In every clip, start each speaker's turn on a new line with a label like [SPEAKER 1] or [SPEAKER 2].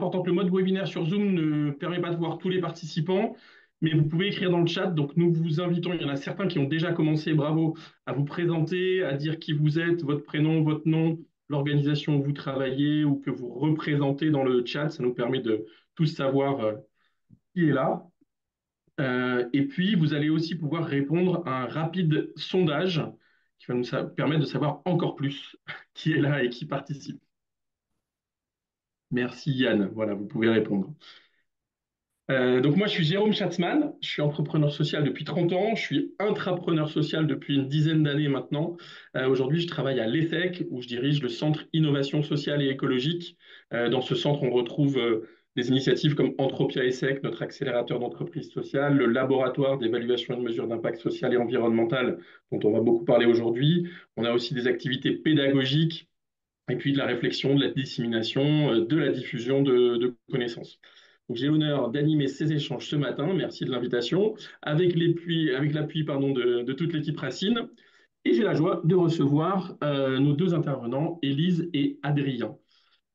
[SPEAKER 1] important que le mode webinaire sur Zoom ne permet pas de voir tous les participants, mais vous pouvez écrire dans le chat. Donc, nous vous invitons, il y en a certains qui ont déjà commencé, bravo, à vous présenter, à dire qui vous êtes, votre prénom, votre nom, l'organisation où vous travaillez ou que vous représentez dans le chat. Ça nous permet de tous savoir qui est là. Et puis, vous allez aussi pouvoir répondre à un rapide sondage qui va nous permettre de savoir encore plus qui est là et qui participe. Merci Yann. Voilà, vous pouvez répondre. Donc moi, je suis Jérôme Schatzman, je suis entrepreneur social depuis 30 ans, je suis intrapreneur social depuis une dizaine d'années maintenant. Aujourd'hui, je travaille à l'ESSEC où je dirige le Centre Innovation Sociale et Écologique. Dans ce centre, on retrouve des initiatives comme Entropia ESSEC, notre accélérateur d'entreprises sociales, le laboratoire d'évaluation et de mesure d'impact social et environnemental dont on va beaucoup parler aujourd'hui. On a aussi des activités pédagogiques et puis de la réflexion, de la dissémination, de la diffusion de connaissances. Donc, j'ai l'honneur d'animer ces échanges ce matin, merci de l'invitation, avec l'appui de toute l'équipe Racine. Et j'ai la joie de recevoir nos deux intervenants, Élise et Adrien.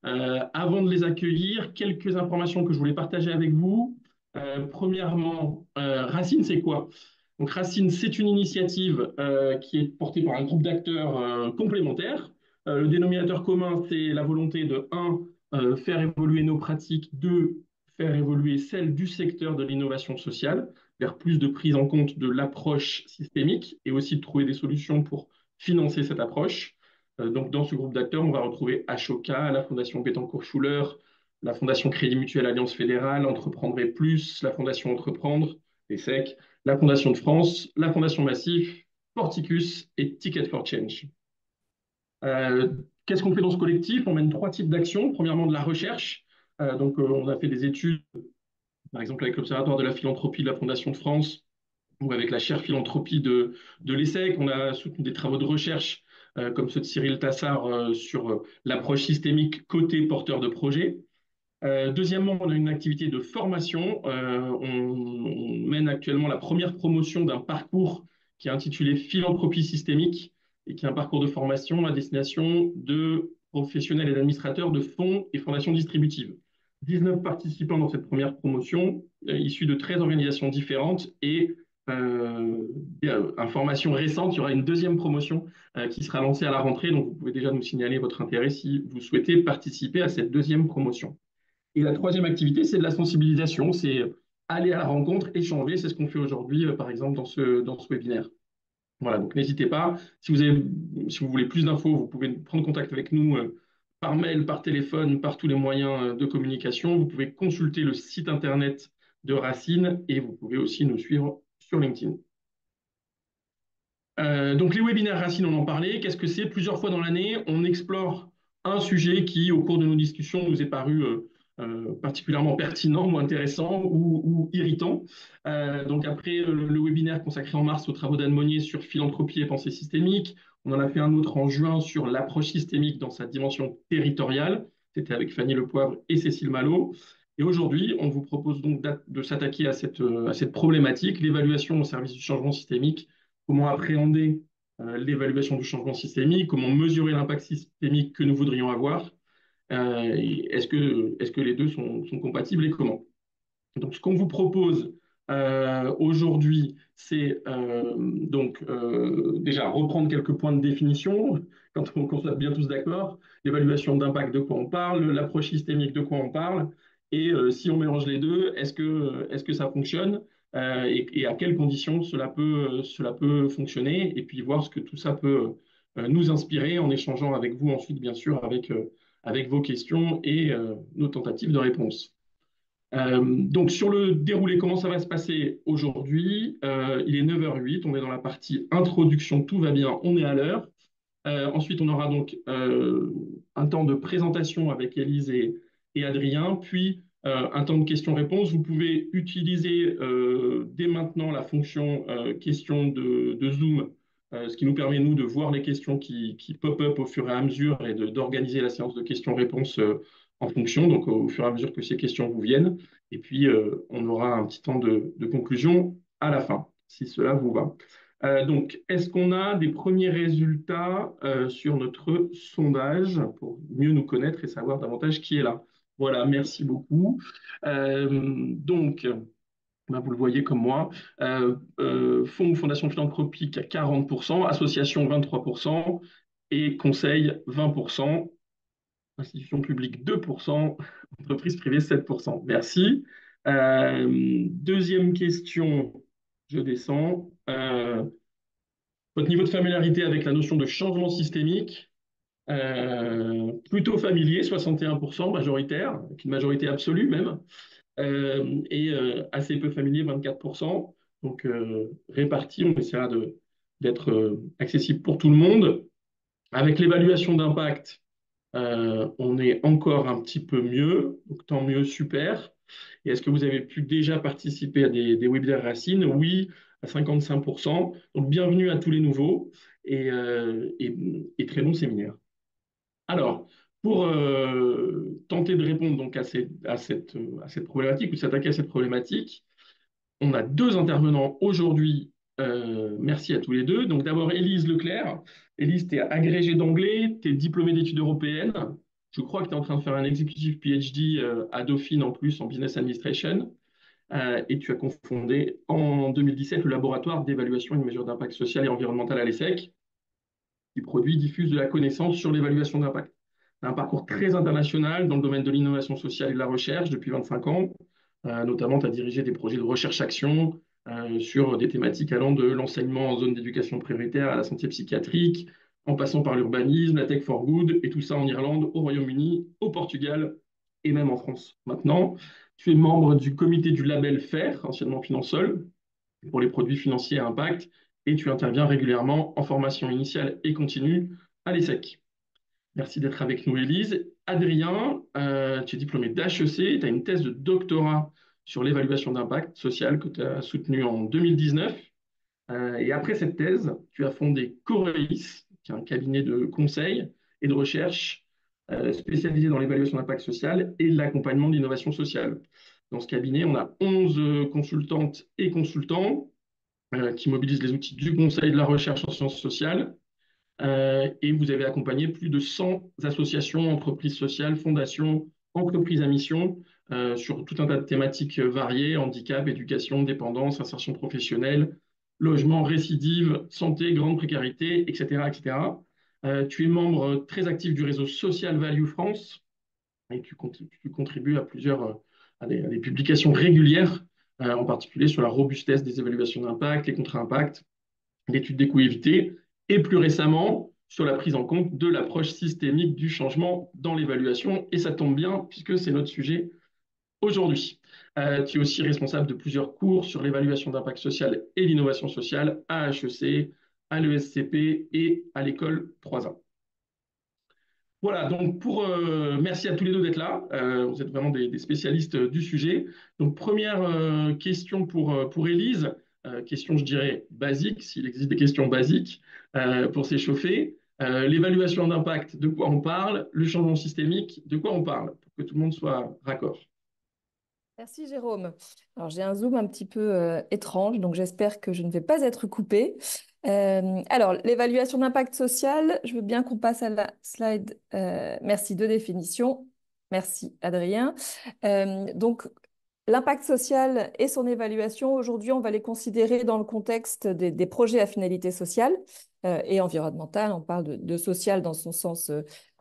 [SPEAKER 1] Avant de les accueillir, quelques informations que je voulais partager avec vous. Premièrement, Racine, c'est quoi? Donc Racine, c'est une initiative qui est portée par un groupe d'acteurs complémentaires. Le dénominateur commun, c'est la volonté de, un, faire évoluer nos pratiques, deux, faire évoluer celles du secteur de l'innovation sociale vers plus de prise en compte de l'approche systémique et aussi de trouver des solutions pour financer cette approche. Donc, dans ce groupe d'acteurs, on va retrouver Ashoka, la Fondation Bettencourt-Schuller, la Fondation Crédit Mutuel Alliance Fédérale, Entreprendre et Plus, la Fondation Entreprendre, les SEC, la Fondation de France, la Fondation Massif, Porticus et Ticket for Change. Euh, Qu'est-ce qu'on fait dans ce collectif? On mène trois types d'actions. Premièrement, de la recherche. On a fait des études, par exemple avec l'Observatoire de la philanthropie de la Fondation de France ou avec la chaire philanthropie de l'ESSEC. On a soutenu des travaux de recherche comme ceux de Cyril Tassard sur l'approche systémique côté porteur de projet. Deuxièmement, on a une activité de formation. On mène actuellement la première promotion d'un parcours qui est intitulé Philanthropie systémique et qui est un parcours de formation à destination de professionnels et d'administrateurs de fonds et fondations distributives. 19 participants dans cette première promotion, issus de 13 organisations différentes et information récente, il y aura une deuxième promotion qui sera lancée à la rentrée. Donc, vous pouvez déjà nous signaler votre intérêt si vous souhaitez participer à cette deuxième promotion. Et la troisième activité, c'est de la sensibilisation, c'est aller à la rencontre, échanger. C'est ce qu'on fait aujourd'hui, par exemple, dans ce webinaire. Voilà, donc n'hésitez pas. Si vous voulez plus d'infos, vous pouvez prendre contact avec nous par mail, par téléphone, par tous les moyens de communication. Vous pouvez consulter le site internet de Racine et vous pouvez aussi nous suivre sur LinkedIn. Donc les webinaires Racine, on en parlait. Qu'est-ce que c'est? Plusieurs fois dans l'année, on explore un sujet qui, au cours de nos discussions, nous est paru particulièrement pertinent ou intéressant ou irritant. Donc après le webinaire consacré en mars aux travaux d'Anne Monnier sur philanthropie et pensée systémique, on en a fait un autre en juin sur l'approche systémique dans sa dimension territoriale. C'était avec Fanny Lepoivre et Cécile Malo. Et aujourd'hui, on vous propose donc de s'attaquer à cette problématique, l'évaluation au service du changement systémique, comment appréhender l'évaluation du changement systémique, comment mesurer l'impact systémique que nous voudrions avoir. Est-ce que les deux sont compatibles et comment? Donc, ce qu'on vous propose aujourd'hui, c'est déjà reprendre quelques points de définition, quand on soit bien tous d'accord, l'évaluation d'impact, de quoi on parle, l'approche systémique, de quoi on parle, et si on mélange les deux, est-ce que ça fonctionne et à quelles conditions cela peut fonctionner, et puis voir ce que tout ça peut nous inspirer en échangeant avec vous ensuite, bien sûr, avec vos questions et nos tentatives de réponse. Donc, sur le déroulé, comment ça va se passer aujourd'hui? Il est 9h08, on est dans la partie introduction, tout va bien, on est à l'heure. Ensuite, on aura donc un temps de présentation avec Élise et Adrien, puis un temps de questions-réponses. Vous pouvez utiliser dès maintenant la fonction questions de Zoom, ce qui nous permet, nous, de voir les questions qui pop-up au fur et à mesure et d'organiser la séance de questions-réponses en fonction, donc au fur et à mesure que ces questions vous viennent. Et puis, on aura un petit temps de conclusion à la fin, si cela vous va. Donc, est-ce qu'on a des premiers résultats sur notre sondage pour mieux nous connaître et savoir davantage qui est là? Voilà, merci beaucoup. Donc, ben, vous le voyez comme moi, fonds ou fondation philanthropique à 40%, association 23% et conseil 20%, institution publique 2%, entreprise privée 7%. Merci. Deuxième question, je descends. Votre niveau de familiarité avec la notion de changement systémique, plutôt familier, 61% majoritaire, avec une majorité absolue même, et assez peu familier, 24%. Donc réparti, on essaiera d'être accessible pour tout le monde. Avec l'évaluation d'impact, on est encore un petit peu mieux, donc tant mieux, super. Et est-ce que vous avez pu déjà participer à des webinaires Racine? Oui, à 55%. Donc bienvenue à tous les nouveaux et très bon séminaire. Alors, pour tenter de répondre donc à cette problématique ou s'attaquer à cette problématique, on a deux intervenants aujourd'hui. Merci à tous les deux. Donc d'abord, Élise Leclerc. Élise, tu es agrégée d'anglais, tu es diplômée d'études européennes. Je crois que tu es en train de faire un executive PhD à Dauphine en plus en business administration. Et tu as confondé en 2017 le laboratoire d'évaluation et de mesure d'impact social et environnemental à l'ESSEC, qui produit, diffuse de la connaissance sur l'évaluation d'impact. Tu as un parcours très international dans le domaine de l'innovation sociale et de la recherche depuis 25 ans. Notamment, tu as dirigé des projets de recherche-action sur des thématiques allant de l'enseignement en zone d'éducation prioritaire à la santé psychiatrique, en passant par l'urbanisme, la tech for good, et tout ça en Irlande, au Royaume-Uni, au Portugal et même en France. Maintenant, tu es membre du comité du label FAIR, anciennement Finansol, pour les produits financiers à impact, et tu interviens régulièrement en formation initiale et continue à l'ESSEC. Merci d'être avec nous, Élise. Adrien, tu es diplômé d'HEC, tu as une thèse de doctorat sur l'évaluation d'impact social que tu as soutenue en 2019. Et après cette thèse, tu as fondé Coreis, qui est un cabinet de conseil et de recherche spécialisé dans l'évaluation d'impact social et l'accompagnement d'innovation sociale. Dans ce cabinet, on a 11 consultantes et consultants qui mobilisent les outils du conseil et de la recherche en sciences sociales et vous avez accompagné plus de 100 associations, entreprises sociales, fondations, entreprises à mission sur tout un tas de thématiques variées, handicap, éducation, dépendance, insertion professionnelle, logement, récidive, santé, grande précarité, etc. etc. Tu es membre très actif du réseau Social Value France et tu contribues à plusieurs à des publications régulières, en particulier sur la robustesse des évaluations d'impact, les contre-impacts, l'étude des coûts évités, et plus récemment sur la prise en compte de l'approche systémique du changement dans l'évaluation. Et ça tombe bien puisque c'est notre sujet aujourd'hui. Tu es aussi responsable de plusieurs cours sur l'évaluation d'impact social et l'innovation sociale à HEC, à l'ESCP et à l'école 3A. Voilà, donc merci à tous les deux d'être là. Vous êtes vraiment des spécialistes du sujet. Donc première question pour Élise, question je dirais basique, s'il existe des questions basiques pour s'échauffer. L'évaluation d'impact, de quoi on parle? Le changement systémique, de quoi on parle? Pour que tout le monde soit raccord.
[SPEAKER 2] Merci Jérôme. Alors j'ai un zoom un petit peu étrange, donc j'espère que je ne vais pas être coupée. Alors l'évaluation d'impact social, je veux bien qu'on passe à la slide. Merci de définition. Merci Adrien. Donc l'impact social et son évaluation, aujourd'hui on va les considérer dans le contexte des projets à finalité sociale et environnementale. On parle de social dans son sens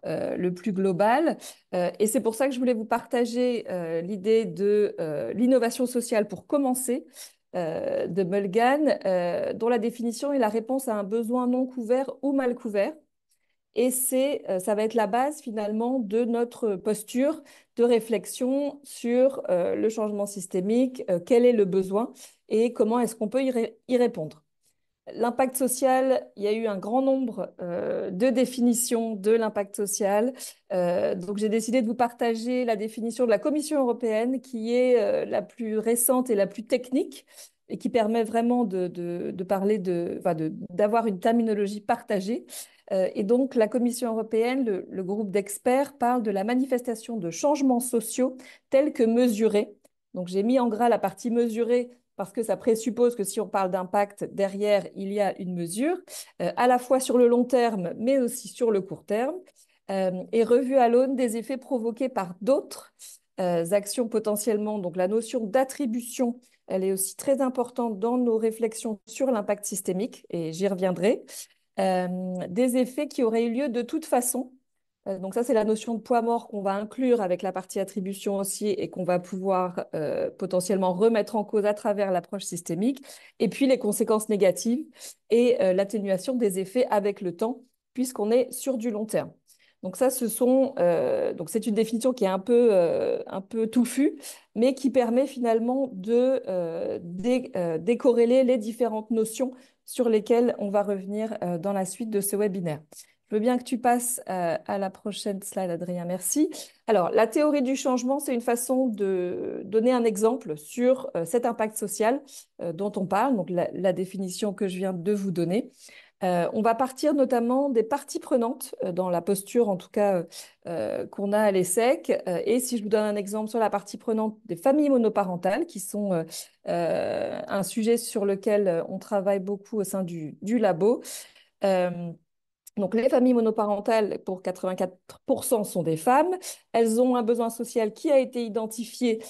[SPEAKER 2] le plus global. Et c'est pour ça que je voulais vous partager l'idée de l'innovation sociale pour commencer, de Mulgan, dont la définition est la réponse à un besoin non couvert ou mal couvert. Et ça va être la base finalement de notre posture de réflexion sur le changement systémique, quel est le besoin et comment est-ce qu'on peut y répondre. L'impact social, il y a eu un grand nombre de définitions de l'impact social. Donc, j'ai décidé de vous partager la définition de la Commission européenne qui est la plus récente et la plus technique et qui permet vraiment de parler d'avoir une terminologie partagée. Et donc, la Commission européenne, le groupe d'experts, parle de la manifestation de changements sociaux tels que mesurés. Donc, j'ai mis en gras la partie mesurée parce que ça présuppose que si on parle d'impact, derrière, il y a une mesure, à la fois sur le long terme, mais aussi sur le court terme. et revue à l'aune des effets provoqués par d'autres actions potentiellement. Donc la notion d'attribution, elle est aussi très importante dans nos réflexions sur l'impact systémique, et j'y reviendrai. Des effets qui auraient eu lieu de toute façon. Donc ça, c'est la notion de poids mort qu'on va inclure avec la partie attribution aussi et qu'on va pouvoir potentiellement remettre en cause à travers l'approche systémique. Et puis les conséquences négatives et l'atténuation des effets avec le temps, puisqu'on est sur du long terme. Donc ça, donc c'est une définition qui est un peu touffue, mais qui permet finalement de décorréler les différentes notions sur lesquelles on va revenir dans la suite de ce webinaire. Je veux bien que tu passes à la prochaine slide, Adrien, merci. Alors, la théorie du changement, c'est une façon de donner un exemple sur cet impact social dont on parle, donc la définition que je viens de vous donner. On va partir notamment des parties prenantes, dans la posture en tout cas qu'on a à l'ESSEC. Et si je vous donne un exemple sur la partie prenante des familles monoparentales, qui sont un sujet sur lequel on travaille beaucoup au sein du labo. Euh, donc, les familles monoparentales, pour 84%, sont des femmes. Elles ont un besoin social qui a été identifié,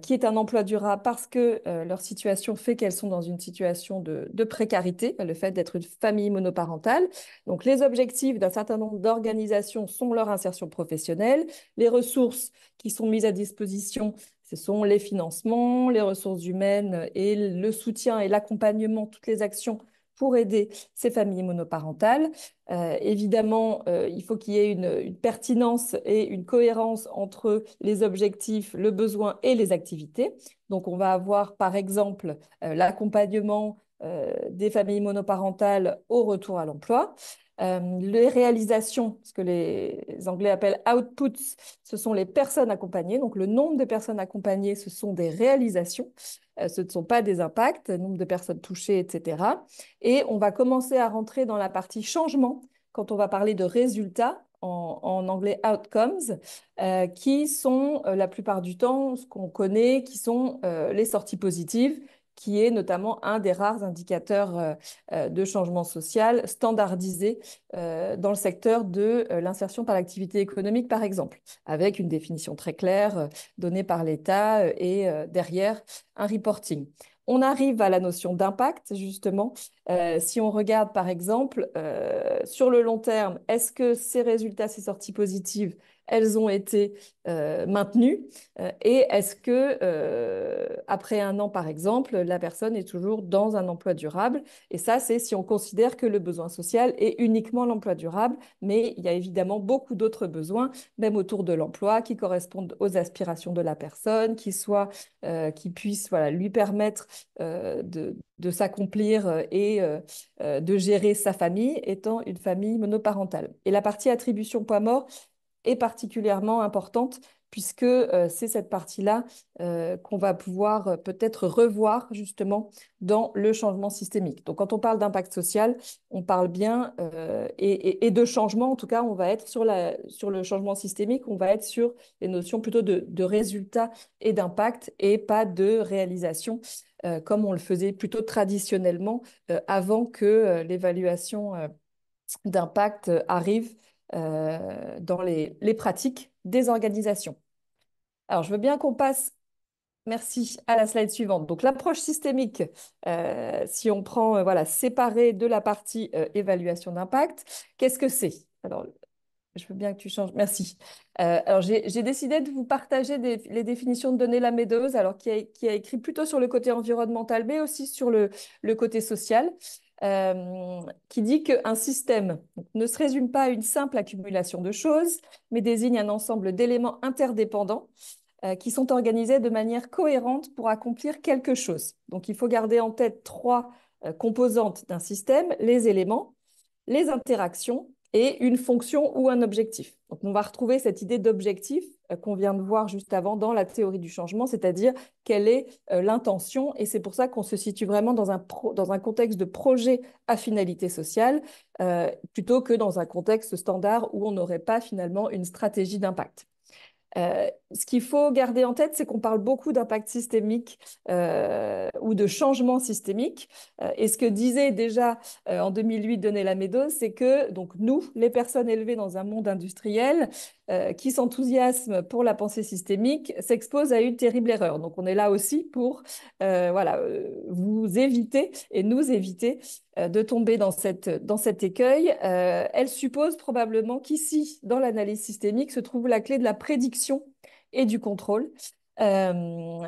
[SPEAKER 2] qui est un emploi durable parce que leur situation fait qu'elles sont dans une situation de précarité, le fait d'être une famille monoparentale. Donc, les objectifs d'un certain nombre d'organisations sont leur insertion professionnelle. Les ressources qui sont mises à disposition, ce sont les financements, les ressources humaines et le soutien et l'accompagnement, toutes les actions pour aider ces familles monoparentales. Évidemment, il faut qu'il y ait une pertinence et une cohérence entre les objectifs, le besoin et les activités. Donc, on va avoir, par exemple, l'accompagnement des familles monoparentales au retour à l'emploi. Les réalisations, ce que les Anglais appellent outputs, ce sont les personnes accompagnées. Donc, le nombre de personnes accompagnées, ce sont des réalisations. Ce ne sont pas des impacts, nombre de personnes touchées, etc. Et on va commencer à rentrer dans la partie changement quand on va parler de résultats, en anglais outcomes, qui sont la plupart du temps ce qu'on connaît, qui sont les sorties positives, qui est notamment un des rares indicateurs de changement social standardisé dans le secteur de l'insertion par l'activité économique, par exemple, avec une définition très claire donnée par l'État et derrière un reporting. On arrive à la notion d'impact, justement. Si on regarde, par exemple, sur le long terme, est-ce que ces résultats, ces sorties positives, elles ont été maintenues et est-ce que, après un an, par exemple, la personne est toujours dans un emploi durable? Et ça, c'est si on considère que le besoin social est uniquement l'emploi durable, mais il y a évidemment beaucoup d'autres besoins, même autour de l'emploi, qui correspondent aux aspirations de la personne, qui puissent voilà, lui permettre de s'accomplir et de gérer sa famille, étant une famille monoparentale. Et la partie attribution poids mort est particulièrement importante puisque c'est cette partie-là qu'on va pouvoir peut-être revoir justement dans le changement systémique. Donc quand on parle d'impact social, on parle bien et de changement, en tout cas, on va être sur le changement systémique, on va être sur les notions plutôt de résultats et d'impact et pas de réalisation, comme on le faisait plutôt traditionnellement avant que l'évaluation d'impact arrive dans les pratiques des organisations. Alors, je veux bien qu'on passe, merci, à la slide suivante. Donc, l'approche systémique, si on prend, voilà, séparée de la partie évaluation d'impact, qu'est-ce que c'est? Alors, je veux bien que tu changes. Merci. Alors, j'ai décidé de vous partager les définitions de Denis Lamedeuse, alors qui a écrit plutôt sur le côté environnemental, mais aussi sur le côté social, qui dit qu'un système ne se résume pas à une simple accumulation de choses, mais désigne un ensemble d'éléments interdépendants qui sont organisés de manière cohérente pour accomplir quelque chose. Donc, il faut garder en tête trois composantes d'un système, les éléments, les interactions et une fonction ou un objectif. Donc, on va retrouver cette idée d'objectif qu'on vient de voir juste avant dans la théorie du changement, c'est-à-dire quelle est l'intention. Et c'est pour ça qu'on se situe vraiment dans un contexte de projet à finalité sociale, plutôt que dans un contexte standard où on n'aurait pas finalement une stratégie d'impact. Ce qu'il faut garder en tête, c'est qu'on parle beaucoup d'impact systémique ou de changement systémique. Et ce que disait déjà en 2008 Donella Meadows, c'est que donc nous, les personnes élevées dans un monde industriel qui s'enthousiasment pour la pensée systémique, s'exposent à une terrible erreur. Donc on est là aussi pour voilà, vous éviter et nous éviter de tomber dans cet écueil. Elle suppose probablement qu'ici, dans l'analyse systémique, se trouve la clé de la prédiction et du contrôle. Euh,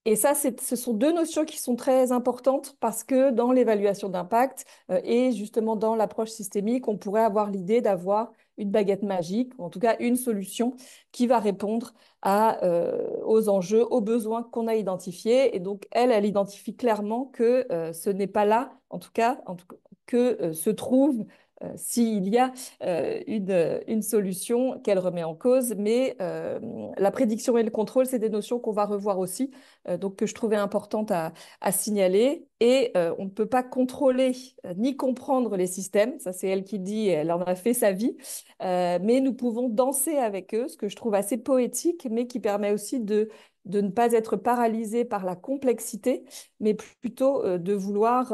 [SPEAKER 2] et ça, ce sont deux notions qui sont très importantes parce que dans l'évaluation d'impact et justement dans l'approche systémique, on pourrait avoir l'idée d'avoir une baguette magique, ou en tout cas une solution qui va répondre aux enjeux, aux besoins qu'on a identifiés. Et donc, elle identifie clairement que ce n'est pas là, en tout cas que se trouve s'il y a une solution qu'elle remet en cause. Mais la prédiction et le contrôle, c'est des notions qu'on va revoir aussi donc que je trouvais importante à signaler. Et on ne peut pas contrôler ni comprendre les systèmes, ça c'est elle qui dit, elle en a fait sa vie, mais nous pouvons danser avec eux, ce que je trouve assez poétique, mais qui permet aussi de ne pas être paralysé par la complexité, mais plutôt de vouloir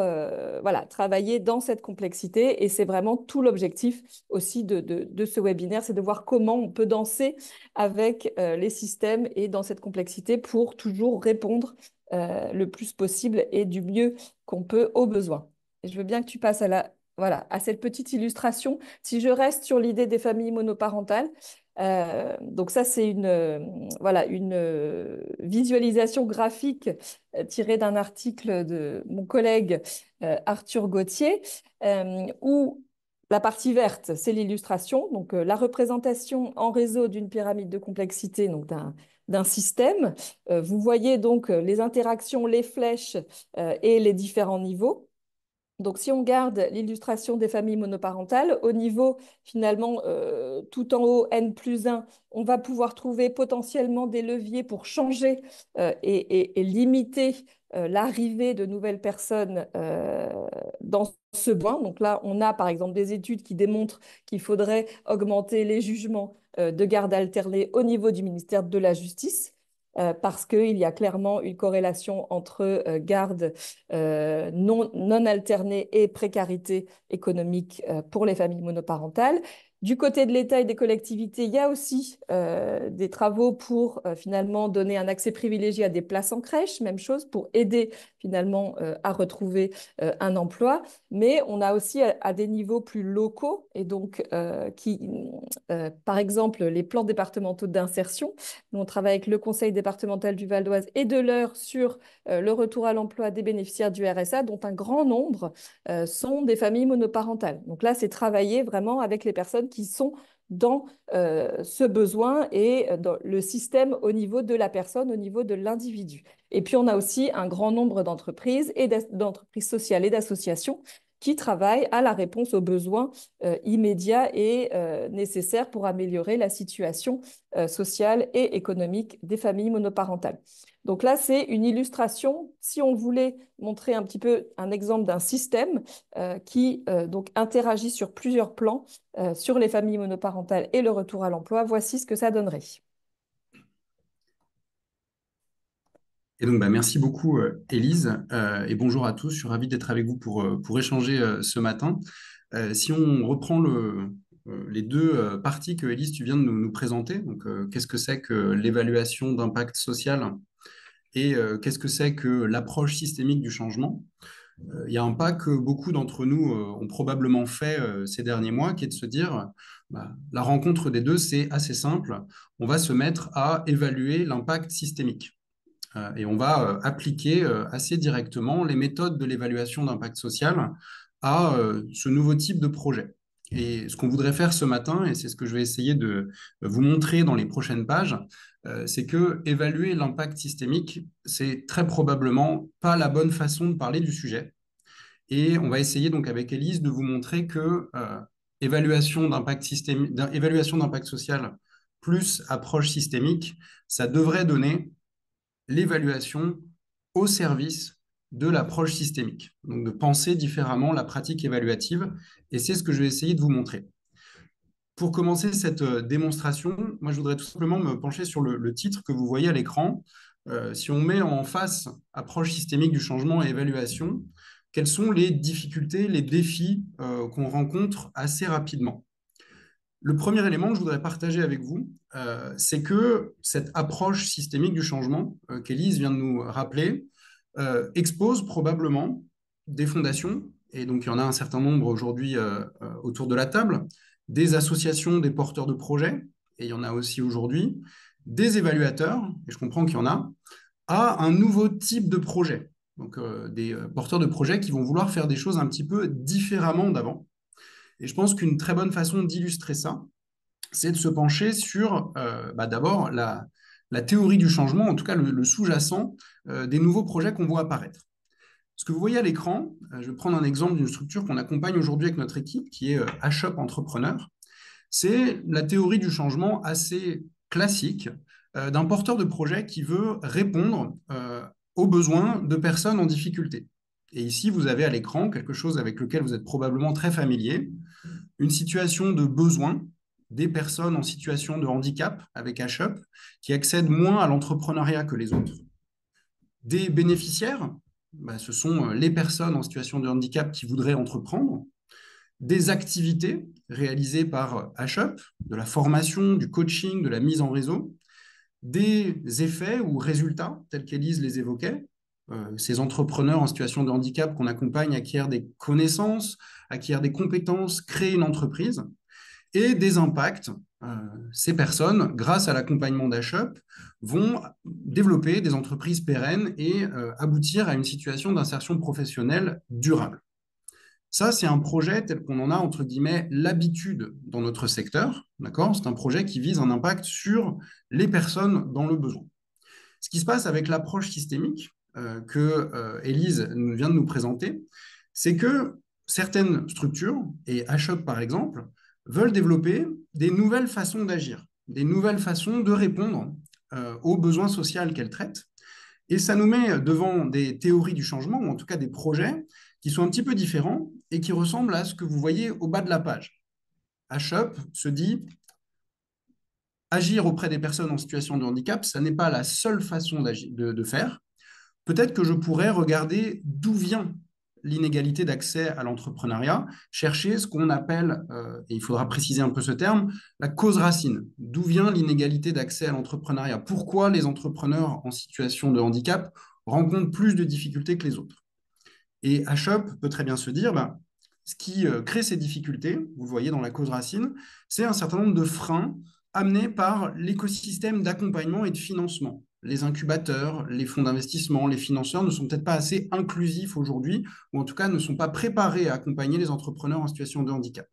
[SPEAKER 2] voilà, travailler dans cette complexité. Et c'est vraiment tout l'objectif aussi de ce webinaire, c'est de voir comment on peut danser avec les systèmes et dans cette complexité pour toujours répondre le plus possible et du mieux qu'on peut aux besoins. Et je veux bien que tu passes voilà, à cette petite illustration. Si je reste sur l'idée des familles monoparentales, donc ça c'est voilà, une visualisation graphique tirée d'un article de mon collègue Arthur Gauthier, où la partie verte, c'est l'illustration, donc la représentation en réseau d'une pyramide de complexité, donc d'un système. Vous voyez donc les interactions, les flèches et les différents niveaux. Donc, si on garde l'illustration des familles monoparentales, au niveau finalement tout en haut, N+1, on va pouvoir trouver potentiellement des leviers pour changer et limiter l'arrivée de nouvelles personnes dans ce point. Donc là, on a par exemple des études qui démontrent qu'il faudrait augmenter les jugements de garde alternée au niveau du ministère de la Justice. Parce qu'il y a clairement une corrélation entre garde non alternée et précarité économique pour les familles monoparentales. Du côté de l'État et des collectivités, il y a aussi des travaux pour finalement donner un accès privilégié à des places en crèche, même chose pour aider finalement à retrouver un emploi. Mais on a aussi à des niveaux plus locaux et donc par exemple, les plans départementaux d'insertion. Nous, on travaille avec le conseil départemental du Val d'Oise et de l'Eure sur le retour à l'emploi des bénéficiaires du RSA, dont un grand nombre sont des familles monoparentales. Donc là, c'est travailler vraiment avec les personnes qui sont dans ce besoin et dans le système au niveau de la personne, au niveau de l'individu. Et puis, on a aussi un grand nombre d'entreprises et d'entreprises sociales et d'associations qui travaillent à la réponse aux besoins immédiats et nécessaires pour améliorer la situation sociale et économique des familles monoparentales. Donc là, c'est une illustration, si on voulait montrer un petit peu un exemple d'un système qui donc interagit sur plusieurs plans sur les familles monoparentales et le retour à l'emploi. Voici ce que ça donnerait.
[SPEAKER 3] Et donc, merci beaucoup, Élise, et bonjour à tous. Je suis ravi d'être avec vous pour échanger ce matin. Si on reprend les deux parties que, Élise, tu viens de nous présenter, donc qu'est-ce que c'est que l'évaluation d'impact social et qu'est-ce que c'est que l'approche systémique du changement? Il y a un pas que beaucoup d'entre nous ont probablement fait ces derniers mois, qui est de se dire, la rencontre des deux, c'est assez simple. On va se mettre à évaluer l'impact systémique. Et on va appliquer assez directement les méthodes de l'évaluation d'impact social à ce nouveau type de projet. Et ce qu'on voudrait faire ce matin, et c'est ce que je vais essayer de vous montrer dans les prochaines pages, c'est que évaluer l'impact systémique, c'est très probablement pas la bonne façon de parler du sujet. Et on va essayer donc avec Élise de vous montrer que évaluation d'impact social plus approche systémique, ça devrait donner l'évaluation au service de l'approche systémique. Donc de penser différemment la pratique évaluative, et c'est ce que je vais essayer de vous montrer. Pour commencer cette démonstration, moi, je voudrais tout simplement me pencher sur le titre que vous voyez à l'écran. Si on met en face approche systémique du changement et évaluation, quelles sont les difficultés, les défis qu'on rencontre assez rapidement? Le premier élément que je voudrais partager avec vous, c'est que cette approche systémique du changement qu'Élise vient de nous rappeler expose probablement des fondations, et donc il y en a un certain nombre aujourd'hui autour de la table, des associations, des porteurs de projets, et il y en a aussi aujourd'hui, des évaluateurs, et je comprends qu'il y en a, à un nouveau type de projet. Donc des porteurs de projets qui vont vouloir faire des choses un petit peu différemment d'avant. Et je pense qu'une très bonne façon d'illustrer ça, c'est de se pencher sur d'abord la théorie du changement, en tout cas le sous-jacent des nouveaux projets qu'on voit apparaître. Ce que vous voyez à l'écran, je vais prendre un exemple d'une structure qu'on accompagne aujourd'hui avec notre équipe, qui est HUP Entrepreneur. C'est la théorie du changement assez classique d'un porteur de projet qui veut répondre aux besoins de personnes en difficulté. Et ici, vous avez à l'écran quelque chose avec lequel vous êtes probablement très familier, une situation de besoin des personnes en situation de handicap avec HUP qui accèdent moins à l'entrepreneuriat que les autres. Des bénéficiaires, ce sont les personnes en situation de handicap qui voudraient entreprendre. Des activités réalisées par HUP, de la formation, du coaching, de la mise en réseau, des effets ou résultats, tels qu'Élise les évoquait, ces entrepreneurs en situation de handicap qu'on accompagne acquièrent des connaissances, acquièrent des compétences, créent une entreprise, et des impacts. Ces personnes, grâce à l'accompagnement d'HUP, vont développer des entreprises pérennes et aboutir à une situation d'insertion professionnelle durable. Ça, c'est un projet tel qu'on en a, entre guillemets, l'habitude dans notre secteur. D'accord ? C'est un projet qui vise un impact sur les personnes dans le besoin. Ce qui se passe avec l'approche systémique que Élise vient de nous présenter, c'est que certaines structures, et HUP par exemple, veulent développer des nouvelles façons d'agir, des nouvelles façons de répondre aux besoins sociaux qu'elles traitent. Et ça nous met devant des théories du changement, ou en tout cas des projets qui sont un petit peu différents et qui ressemblent à ce que vous voyez au bas de la page. HUP se dit, agir auprès des personnes en situation de handicap, ça n'est pas la seule façon de faire. Peut-être que je pourrais regarder d'où vient l'inégalité d'accès à l'entrepreneuriat, chercher ce qu'on appelle, et il faudra préciser un peu ce terme, la cause racine. D'où vient l'inégalité d'accès à l'entrepreneuriat? Pourquoi les entrepreneurs en situation de handicap rencontrent plus de difficultés que les autres? Et HUP peut très bien se dire, ce qui crée ces difficultés, vous le voyez dans la cause racine, c'est un certain nombre de freins amenés par l'écosystème d'accompagnement et de financement. Les incubateurs, les fonds d'investissement, les financeurs ne sont peut-être pas assez inclusifs aujourd'hui, ou en tout cas ne sont pas préparés à accompagner les entrepreneurs en situation de handicap.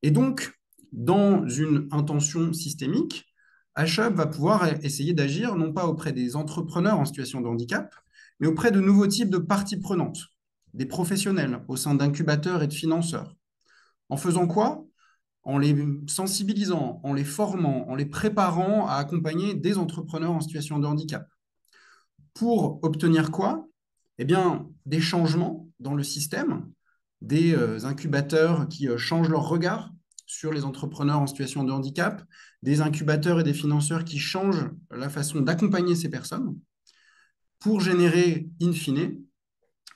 [SPEAKER 3] Et donc, dans une intention systémique, HUP va pouvoir essayer d'agir non pas auprès des entrepreneurs en situation de handicap, mais auprès de nouveaux types de parties prenantes, des professionnels au sein d'incubateurs et de financeurs. En faisant quoi? En les sensibilisant, en les formant, en les préparant à accompagner des entrepreneurs en situation de handicap. Pour obtenir quoi? Eh bien, des changements dans le système, des incubateurs qui changent leur regard sur les entrepreneurs en situation de handicap, des incubateurs et des financeurs qui changent la façon d'accompagner ces personnes pour générer, in fine,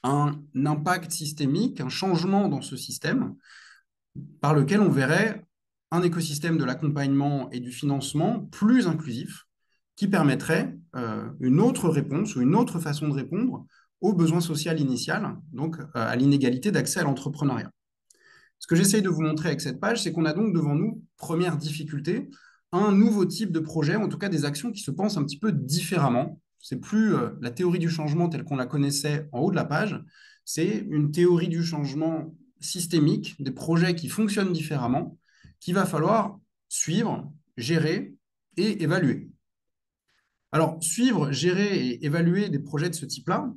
[SPEAKER 3] un impact systémique, un changement dans ce système par lequel on verrait un écosystème de l'accompagnement et du financement plus inclusif qui permettrait une autre réponse ou une autre façon de répondre aux besoins sociaux initial, donc à l'inégalité d'accès à l'entrepreneuriat. Ce que j'essaye de vous montrer avec cette page, c'est qu'on a donc devant nous, première difficulté, un nouveau type de projet, en tout cas des actions qui se pensent un petit peu différemment. C'est plus la théorie du changement telle qu'on la connaissait en haut de la page, c'est une théorie du changement systémique, des projets qui fonctionnent différemment, qu'il va falloir suivre, gérer et évaluer. Alors, suivre, gérer et évaluer des projets de ce type-là,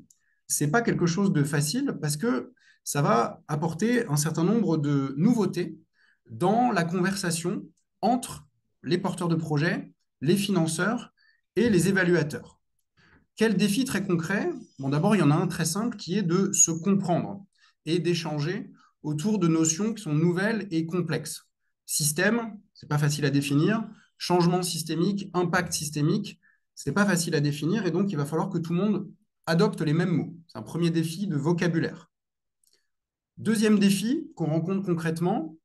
[SPEAKER 3] ce n'est pas quelque chose de facile parce que ça va apporter un certain nombre de nouveautés dans la conversation entre les porteurs de projets, les financeurs et les évaluateurs. Quel défi très concret? Bon, d'abord, il y en a un très simple qui est de se comprendre et d'échanger autour de notions qui sont nouvelles et complexes. Système, ce n'est pas facile à définir. Changement systémique, impact systémique, ce n'est pas facile à définir. Et donc, il va falloir que tout le monde adopte les mêmes mots. C'est un premier défi de vocabulaire. Deuxième défi qu'on rencontre concrètement,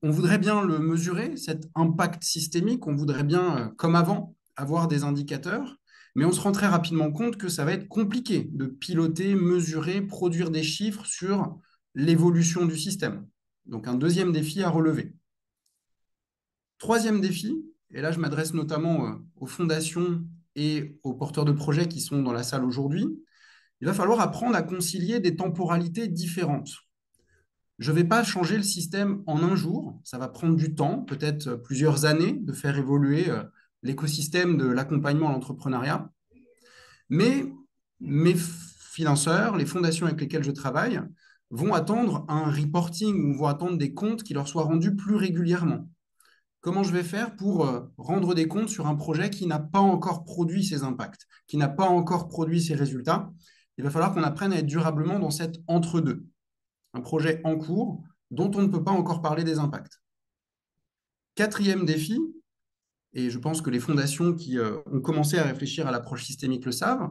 [SPEAKER 3] on voudrait bien le mesurer, cet impact systémique, on voudrait bien, comme avant, avoir des indicateurs, mais on se rend très rapidement compte que ça va être compliqué de piloter, mesurer, produire des chiffres sur l'évolution du système. Donc un deuxième défi à relever. Troisième défi, et là je m'adresse notamment aux fondations et aux porteurs de projets qui sont dans la salle aujourd'hui, il va falloir apprendre à concilier des temporalités différentes. Je ne vais pas changer le système en un jour, ça va prendre du temps, peut-être plusieurs années, de faire évoluer l'écosystème de l'accompagnement à l'entrepreneuriat. Mais mes financeurs, les fondations avec lesquelles je travaille, vont attendre un reporting ou vont attendre des comptes qui leur soient rendus plus régulièrement. Comment je vais faire pour rendre des comptes sur un projet qui n'a pas encore produit ses impacts, qui n'a pas encore produit ses résultats? Il va falloir qu'on apprenne à être durablement dans cet entre-deux. Un projet en cours dont on ne peut pas encore parler des impacts. Quatrième défi, et je pense que les fondations qui ont commencé à réfléchir à l'approche systémique le savent,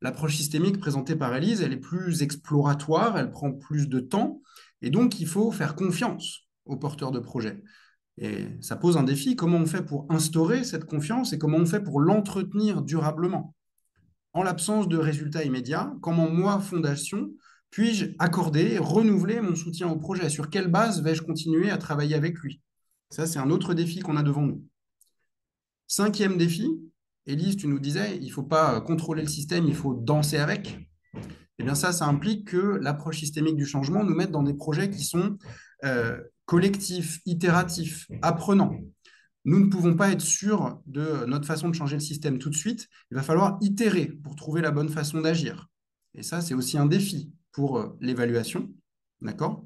[SPEAKER 3] l'approche systémique présentée par Élise, elle est plus exploratoire, elle prend plus de temps, et donc il faut faire confiance aux porteurs de projets. Et ça pose un défi, comment on fait pour instaurer cette confiance et comment on fait pour l'entretenir durablement? En l'absence de résultats immédiats, comment moi, fondation, puis-je accorder, renouveler mon soutien au projet? Sur quelle base vais-je continuer à travailler avec lui? Ça, c'est un autre défi qu'on a devant nous. Cinquième défi, Élise, tu nous disais, il ne faut pas contrôler le système, il faut danser avec. Eh bien ça implique que l'approche systémique du changement nous mette dans des projets qui sont collectifs, itératifs, apprenants. Nous ne pouvons pas être sûrs de notre façon de changer le système tout de suite. Il va falloir itérer pour trouver la bonne façon d'agir. Et ça, c'est aussi un défi pour l'évaluation. D'accord?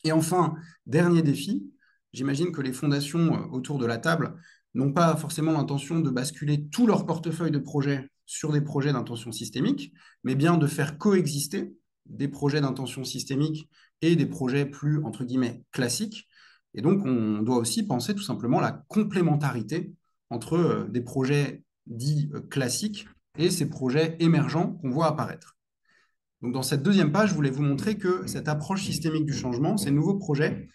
[SPEAKER 3] Et enfin, dernier défi, j'imagine que les fondations autour de la table n'ont pas forcément l'intention de basculer tout leur portefeuille de projets sur des projets d'intention systémique, mais bien de faire coexister des projets d'intention systémique et des projets plus, entre guillemets, classiques. Et donc, on doit aussi penser tout simplement la complémentarité entre des projets dits classiques et ces projets émergents qu'on voit apparaître. Donc, dans cette deuxième page, je voulais vous montrer que cette approche systémique du changement, ces nouveaux projets,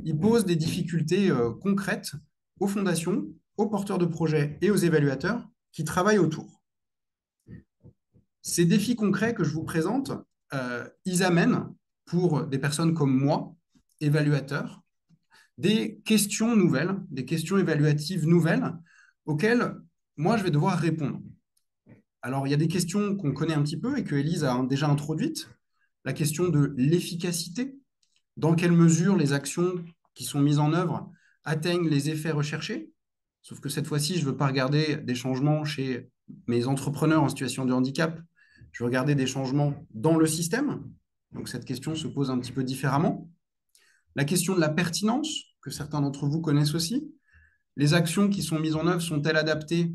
[SPEAKER 3] ils posent des difficultés concrètes aux fondations, aux porteurs de projets et aux évaluateurs qui travaillent autour. Ces défis concrets que je vous présente, ils amènent pour des personnes comme moi, évaluateurs, des questions nouvelles, des questions évaluatives nouvelles auxquelles moi je vais devoir répondre. Alors, il y a des questions qu'on connaît un petit peu et que Élise a déjà introduites. La question de l'efficacité, dans quelle mesure les actions qui sont mises en œuvre atteignent les effets recherchés. Sauf que cette fois-ci, je ne veux pas regarder des changements chez mes entrepreneurs en situation de handicap, je veux regarder des changements dans le système. Donc cette question se pose un petit peu différemment. La question de la pertinence, que certains d'entre vous connaissent aussi. Les actions qui sont mises en œuvre sont-elles adaptées,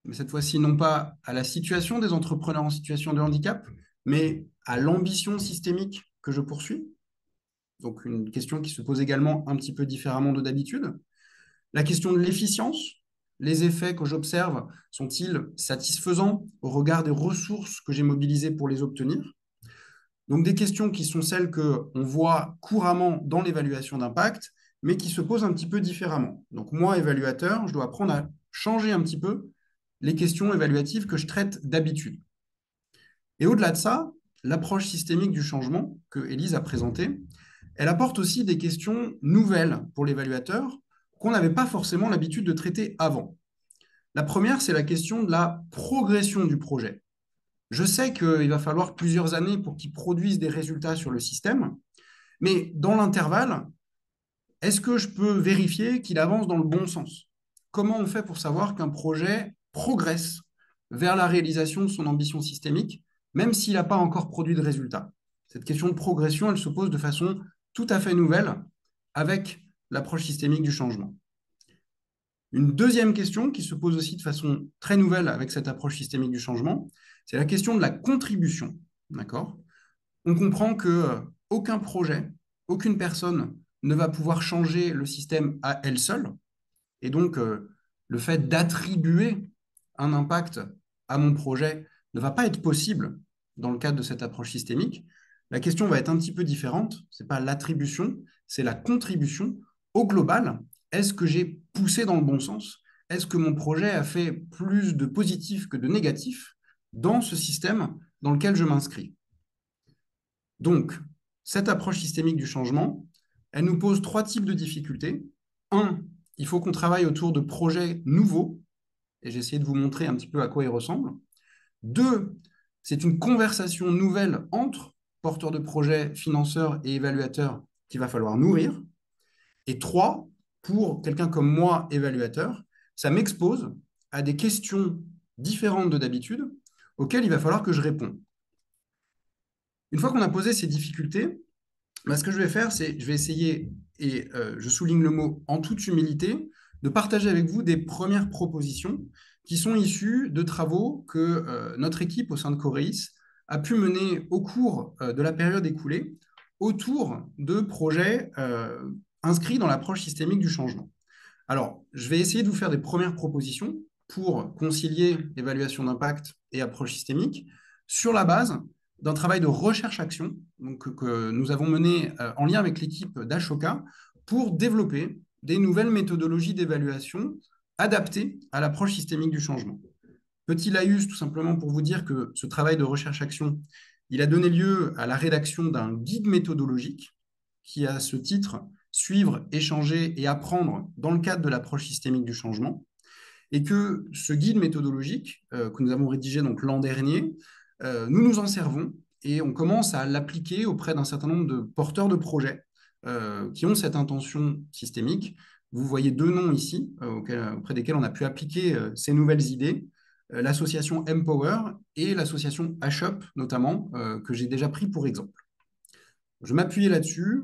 [SPEAKER 3] mais cette fois-ci non pas à la situation des entrepreneurs en situation de handicap, mais à l'ambition systémique que je poursuis? Donc une question qui se pose également un petit peu différemment de d'habitude. La question de l'efficience, les effets que j'observe sont-ils satisfaisants au regard des ressources que j'ai mobilisées pour les obtenir? Donc des questions qui sont celles qu'on voit couramment dans l'évaluation d'impact, mais qui se posent un petit peu différemment. Donc moi, évaluateur, je dois apprendre à changer un petit peu les questions évaluatives que je traite d'habitude. Et au-delà de ça, l'approche systémique du changement que Élise a présentée, elle apporte aussi des questions nouvelles pour l'évaluateur qu'on n'avait pas forcément l'habitude de traiter avant. La première, c'est la question de la progression du projet. Je sais qu'il va falloir plusieurs années pour qu'il produise des résultats sur le système, mais dans l'intervalle, est-ce que je peux vérifier qu'il avance dans le bon sens? Comment on fait pour savoir qu'un projet progresse vers la réalisation de son ambition systémique, même s'il n'a pas encore produit de résultats? Cette question de progression, elle se pose de façon tout à fait nouvelle avec l'approche systémique du changement. Une deuxième question qui se pose aussi de façon très nouvelle avec cette approche systémique du changement, c'est la question de la contribution. D'accord? On comprend qu'aucun projet, aucune personne ne va pouvoir changer le système à elle seule. Et donc, le fait d'attribuer un impact à mon projet ne va pas être possible dans le cadre de cette approche systémique. La question va être un petit peu différente. Ce n'est pas l'attribution, c'est la contribution au global. Est-ce que j'ai poussé dans le bon sens? Est-ce que mon projet a fait plus de positif que de négatif dans ce système dans lequel je m'inscris? Donc, cette approche systémique du changement, elle nous pose trois types de difficultés. Un, il faut qu'on travaille autour de projets nouveaux, et j'ai essayé de vous montrer un petit peu à quoi ils ressemblent. Deux, c'est une conversation nouvelle entre porteurs de projets, financeurs et évaluateurs qu'il va falloir nourrir. Et trois, pour quelqu'un comme moi, évaluateur, ça m'expose à des questions différentes de d'habitude auxquelles il va falloir que je réponde. Une fois qu'on a posé ces difficultés, ce que je vais faire, c'est je vais essayer, et je souligne le mot en toute humilité, de partager avec vous des premières propositions qui sont issues de travaux que notre équipe au sein de Coréis a pu mener au cours de la période écoulée autour de projets inscrits dans l'approche systémique du changement. Alors, je vais essayer de vous faire des premières propositions pour concilier évaluation d'impact et approche systémique sur la base d'un travail de recherche-action que nous avons mené en lien avec l'équipe d'Ashoka pour développer des nouvelles méthodologies d'évaluation adaptées à l'approche systémique du changement. Petit laïus, tout simplement pour vous dire que ce travail de recherche-action, il a donné lieu à la rédaction d'un guide méthodologique qui a ce titre « Suivre, échanger et apprendre dans le cadre de l'approche systémique du changement ». Et que ce guide méthodologique que nous avons rédigé donc l'an dernier, nous nous en servons et on commence à l'appliquer auprès d'un certain nombre de porteurs de projets qui ont cette intention systémique. Vous voyez deux noms ici auprès desquels on a pu appliquer ces nouvelles idées, l'association Empower et l'association HUP notamment, que j'ai déjà pris pour exemple. Je m'appuyais là-dessus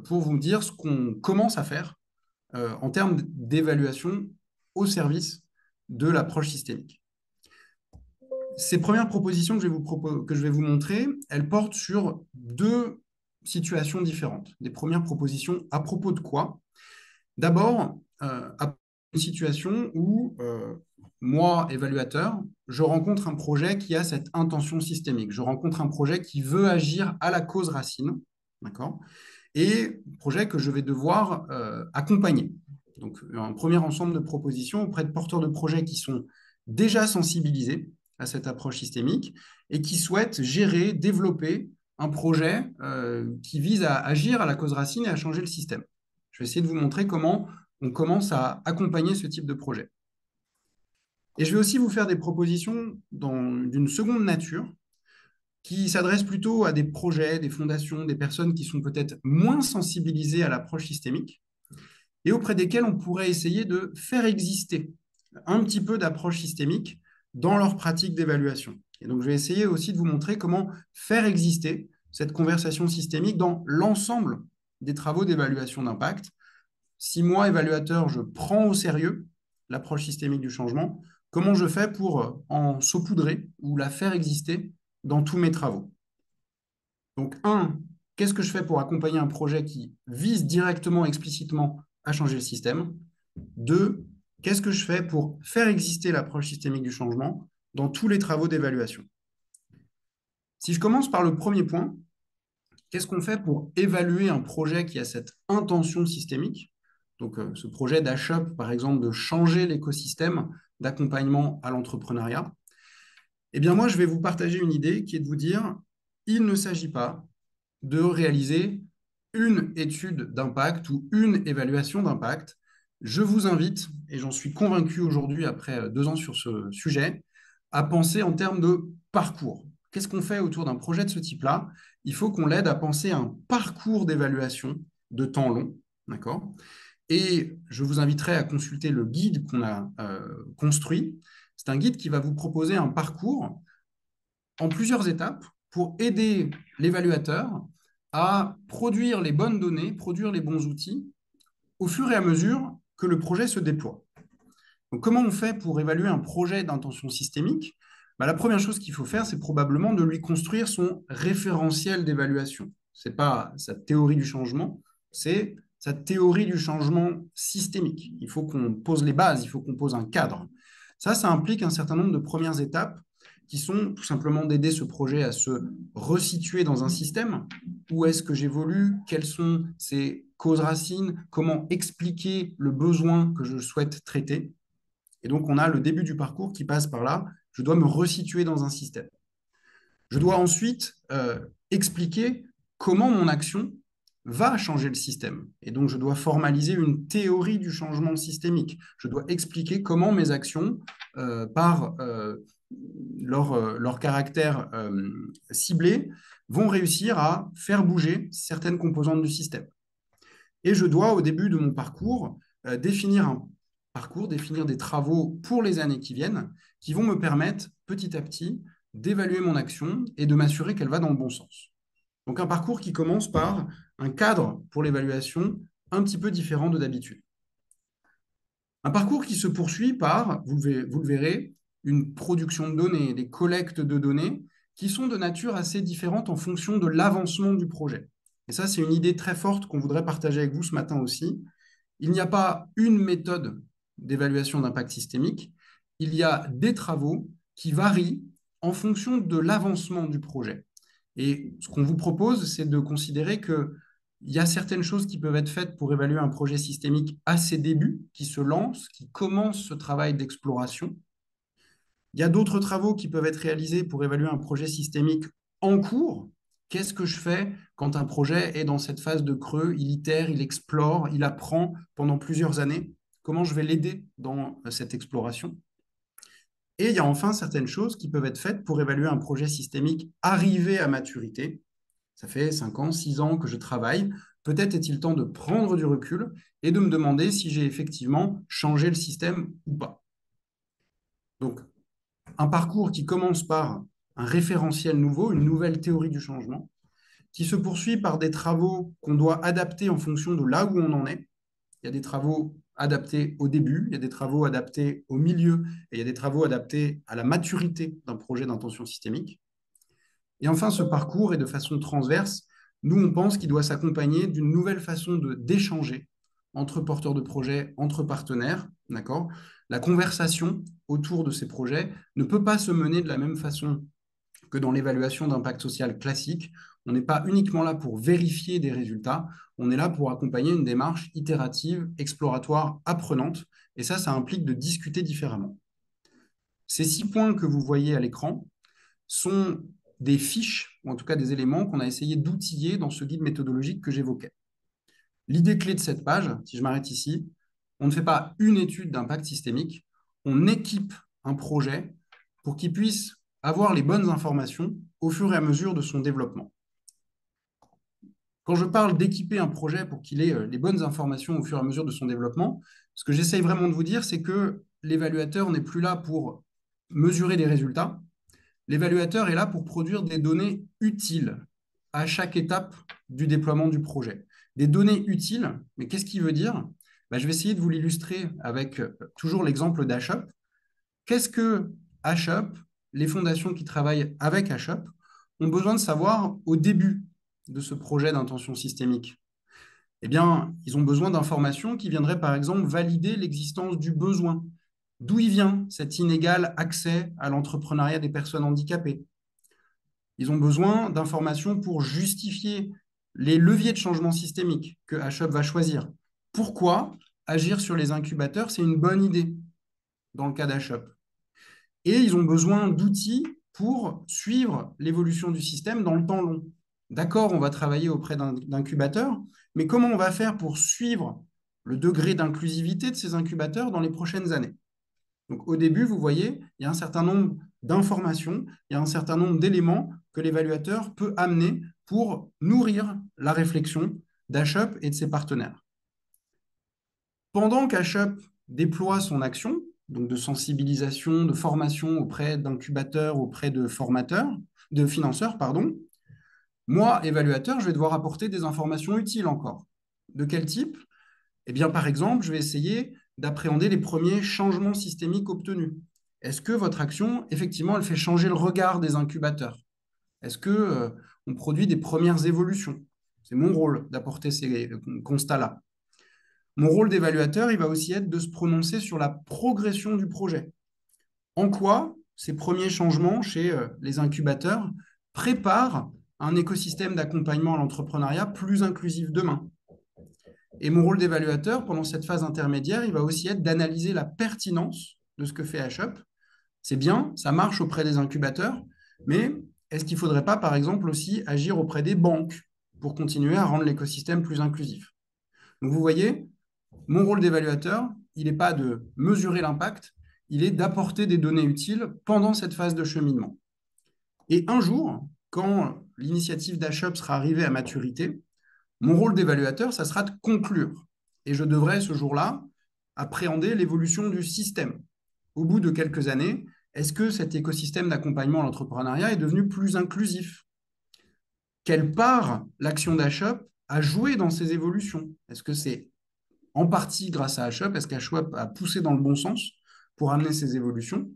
[SPEAKER 3] pour vous dire ce qu'on commence à faire en termes d'évaluation au service de l'approche systémique. Ces premières propositions que je vais vous montrer, elles portent sur deux situations différentes. Des premières propositions à propos de quoi? D'abord, une situation où moi, évaluateur, je rencontre un projet qui a cette intention systémique. Je rencontre un projet qui veut agir à la cause racine, d'accord? Et projet que je vais devoir accompagner. Donc, un premier ensemble de propositions auprès de porteurs de projets qui sont déjà sensibilisés à cette approche systémique et qui souhaitent gérer, développer un projet qui vise à agir à la cause racine et à changer le système. Je vais essayer de vous montrer comment on commence à accompagner ce type de projet. Et je vais aussi vous faire des propositions d'une seconde nature qui s'adressent plutôt à des projets, des fondations, des personnes qui sont peut-être moins sensibilisées à l'approche systémique et auprès desquelles on pourrait essayer de faire exister un petit peu d'approche systémique dans leur pratique d'évaluation. Et donc, je vais essayer aussi de vous montrer comment faire exister cette conversation systémique dans l'ensemble des travaux d'évaluation d'impact. Si moi, évaluateur, je prends au sérieux l'approche systémique du changement, comment je fais pour en saupoudrer ou la faire exister dans tous mes travaux? Donc, qu'est-ce que je fais pour accompagner un projet qui vise directement, explicitement à changer le système? 2, qu'est-ce que je fais pour faire exister l'approche systémique du changement dans tous les travaux d'évaluation? Si je commence par le premier point, qu'est-ce qu'on fait pour évaluer un projet qui a cette intention systémique? Donc, ce projet d'HUP, par exemple, de changer l'écosystème d'accompagnement à l'entrepreneuriat. Eh bien, moi, je vais vous partager une idée qui est de vous dire, il ne s'agit pas de réaliser une étude d'impact ou une évaluation d'impact. Je vous invite, et j'en suis convaincu aujourd'hui après 2 ans sur ce sujet, à penser en termes de parcours. Qu'est-ce qu'on fait autour d'un projet de ce type-là? Il faut qu'on l'aide à penser un parcours d'évaluation de temps long, d'accord? Et je vous inviterai à consulter le guide qu'on a construit. C'est un guide qui va vous proposer un parcours en plusieurs étapes pour aider l'évaluateur à produire les bonnes données, produire les bons outils au fur et à mesure que le projet se déploie. Donc, comment on fait pour évaluer un projet d'intention systémique? La première chose qu'il faut faire, c'est probablement de lui construire son référentiel d'évaluation. Ce n'est pas sa théorie du changement, c'est sa théorie du changement systémique. Il faut qu'on pose les bases, il faut qu'on pose un cadre. Ça implique un certain nombre de premières étapes qui sont tout simplement d'aider ce projet à se resituer dans un système. Où est-ce que j'évolue? Quelles sont ses causes racines? Comment expliquer le besoin que je souhaite traiter? Et donc, on a le début du parcours qui passe par là. Je dois me resituer dans un système. Je dois ensuite expliquer comment mon action va changer le système. Et donc, je dois formaliser une théorie du changement systémique. Je dois expliquer comment mes actions, par leur caractère ciblé, vont réussir à faire bouger certaines composantes du système. Et je dois, au début de mon parcours, définir un parcours, définir des travaux pour les années qui viennent, qui vont me permettre petit à petit d'évaluer mon action et de m'assurer qu'elle va dans le bon sens. Donc un parcours qui commence par un cadre pour l'évaluation un petit peu différent de d'habitude. Un parcours qui se poursuit par, vous le verrez, une production de données, des collectes de données qui sont de nature assez différente en fonction de l'avancement du projet. Et ça, c'est une idée très forte qu'on voudrait partager avec vous ce matin aussi. Il n'y a pas une méthode d'évaluation d'impact systémique, il y a des travaux qui varient en fonction de l'avancement du projet. Et ce qu'on vous propose, c'est de considérer qu'il y a certaines choses qui peuvent être faites pour évaluer un projet systémique à ses débuts, qui se lance, qui commence ce travail d'exploration. Il y a d'autres travaux qui peuvent être réalisés pour évaluer un projet systémique en cours. Qu'est-ce que je fais quand un projet est dans cette phase de creux? Il itère, il explore, il apprend pendant plusieurs années. Comment je vais l'aider dans cette exploration? Et il y a enfin certaines choses qui peuvent être faites pour évaluer un projet systémique arrivé à maturité. Ça fait 5 ans, 6 ans que je travaille. Peut-être est-il temps de prendre du recul et de me demander si j'ai effectivement changé le système ou pas. Donc, un parcours qui commence par un référentiel nouveau, une nouvelle théorie du changement, qui se poursuit par des travaux qu'on doit adapter en fonction de là où on en est. Il y a des travaux adaptés au début, il y a des travaux adaptés au milieu, et il y a des travaux adaptés à la maturité d'un projet d'intention systémique. Et enfin, ce parcours est de façon transverse. Nous, on pense qu'il doit s'accompagner d'une nouvelle façon d'échanger entre porteurs de projets, entre partenaires, d'accord? La conversation autour de ces projets ne peut pas se mener de la même façon que dans l'évaluation d'impact social classique. On n'est pas uniquement là pour vérifier des résultats, on est là pour accompagner une démarche itérative, exploratoire, apprenante, et ça implique de discuter différemment. Ces 6 points que vous voyez à l'écran sont des fiches, ou en tout cas des éléments qu'on a essayé d'outiller dans ce guide méthodologique que j'évoquais. L'idée clé de cette page, si je m'arrête ici, on ne fait pas une étude d'impact systémique, on équipe un projet pour qu'il puisse avoir les bonnes informations au fur et à mesure de son développement. Quand je parle d'équiper un projet pour qu'il ait les bonnes informations au fur et à mesure de son développement, ce que j'essaye vraiment de vous dire, c'est que l'évaluateur n'est plus là pour mesurer des résultats. L'évaluateur est là pour produire des données utiles à chaque étape du déploiement du projet. Des données utiles, mais qu'est-ce qu'il veut dire? Je vais essayer de vous l'illustrer avec toujours l'exemple d'HUP. Qu'est-ce que HUP, les fondations qui travaillent avec HUP, ont besoin de savoir au début de ce projet d'intention systémique? Eh bien, ils ont besoin d'informations qui viendraient par exemple valider l'existence du besoin. D'où il vient cet inégal accès à l'entrepreneuriat des personnes handicapées? Ils ont besoin d'informations pour justifier les leviers de changement systémique que HUP va choisir. Pourquoi agir sur les incubateurs, c'est une bonne idée dans le cas d'HUP? Et ils ont besoin d'outils pour suivre l'évolution du système dans le temps long. D'accord, on va travailler auprès d'incubateurs, mais comment on va faire pour suivre le degré d'inclusivité de ces incubateurs dans les prochaines années? Donc, au début, vous voyez, il y a un certain nombre d'informations, il y a un certain nombre d'éléments que l'évaluateur peut amener pour nourrir la réflexion d'HUP et de ses partenaires. Pendant qu'HUP déploie son action, donc de sensibilisation, de formation auprès d'incubateurs, auprès de formateurs, de financeurs, pardon, moi, évaluateur, je vais devoir apporter des informations utiles encore. De quel type? Eh bien, par exemple, je vais essayer d'appréhender les premiers changements systémiques obtenus. Est-ce que votre action, effectivement, elle fait changer le regard des incubateurs? Est-ce qu'on produit des premières évolutions? C'est mon rôle d'apporter ces constats-là. Mon rôle d'évaluateur, il va aussi être de se prononcer sur la progression du projet. En quoi ces premiers changements chez les incubateurs préparent un écosystème d'accompagnement à l'entrepreneuriat plus inclusif demain. Et mon rôle d'évaluateur, pendant cette phase intermédiaire, il va aussi être d'analyser la pertinence de ce que fait HUP. C'est bien, ça marche auprès des incubateurs, mais est-ce qu'il ne faudrait pas, par exemple, aussi agir auprès des banques pour continuer à rendre l'écosystème plus inclusif? Donc, vous voyez, mon rôle d'évaluateur, il n'est pas de mesurer l'impact, il est d'apporter des données utiles pendant cette phase de cheminement. Et un jour, quand l'initiative d'HUP sera arrivée à maturité, mon rôle d'évaluateur, ça sera de conclure. Et je devrais, ce jour-là, appréhender l'évolution du système. Au bout de quelques années, est-ce que cet écosystème d'accompagnement à l'entrepreneuriat est devenu plus inclusif? Quelle part l'action d'HUP a joué dans ces évolutions? Est-ce que c'est en partie grâce à HUP? Est-ce qu'HUP a poussé dans le bon sens pour amener ces évolutions?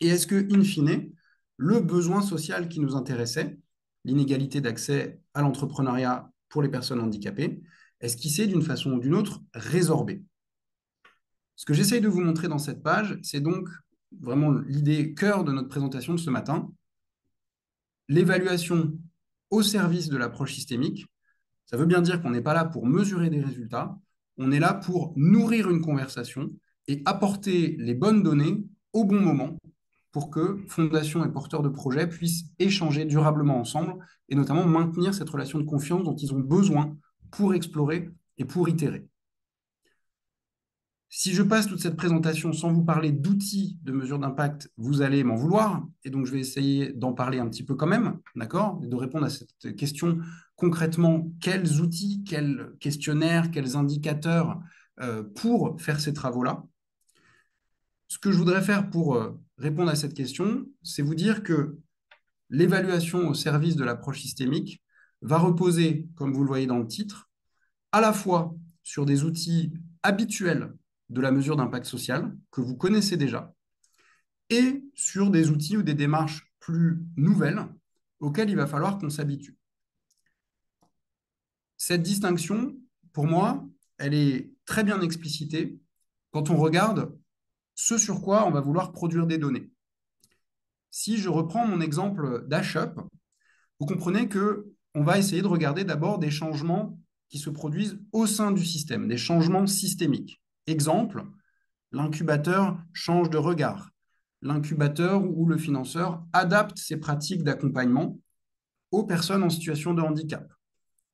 [SPEAKER 3] Et est-ce que, in fine, le besoin social qui nous intéressait, l'inégalité d'accès à l'entrepreneuriat pour les personnes handicapées, est-ce qu'il s'est d'une façon ou d'une autre résorbé? Ce que j'essaye de vous montrer dans cette page, c'est donc vraiment l'idée cœur de notre présentation de ce matin, l'évaluation au service de l'approche systémique. Ça veut bien dire qu'on n'est pas là pour mesurer des résultats, on est là pour nourrir une conversation et apporter les bonnes données au bon moment pour que Fondation et porteurs de projets puissent échanger durablement ensemble et notamment maintenir cette relation de confiance dont ils ont besoin pour explorer et pour itérer. Si je passe toute cette présentation sans vous parler d'outils de mesure d'impact, vous allez m'en vouloir. Et donc, je vais essayer d'en parler un petit peu quand même, d'accord? Et de répondre à cette question concrètement, quels outils, quels questionnaires, quels indicateurs pour faire ces travaux-là? Ce que je voudrais faire pour répondre à cette question, c'est vous dire que l'évaluation au service de l'approche systémique va reposer, comme vous le voyez dans le titre, à la fois sur des outils habituels de la mesure d'impact social que vous connaissez déjà et sur des outils ou des démarches plus nouvelles auxquelles il va falloir qu'on s'habitue. Cette distinction, pour moi, elle est très bien explicitée quand on regarde ce sur quoi on va vouloir produire des données. Si je reprends mon exemple d'HUP, vous comprenez qu'on va essayer de regarder d'abord des changements qui se produisent au sein du système, des changements systémiques. Exemple, l'incubateur change de regard. L'incubateur ou le financeur adapte ses pratiques d'accompagnement aux personnes en situation de handicap.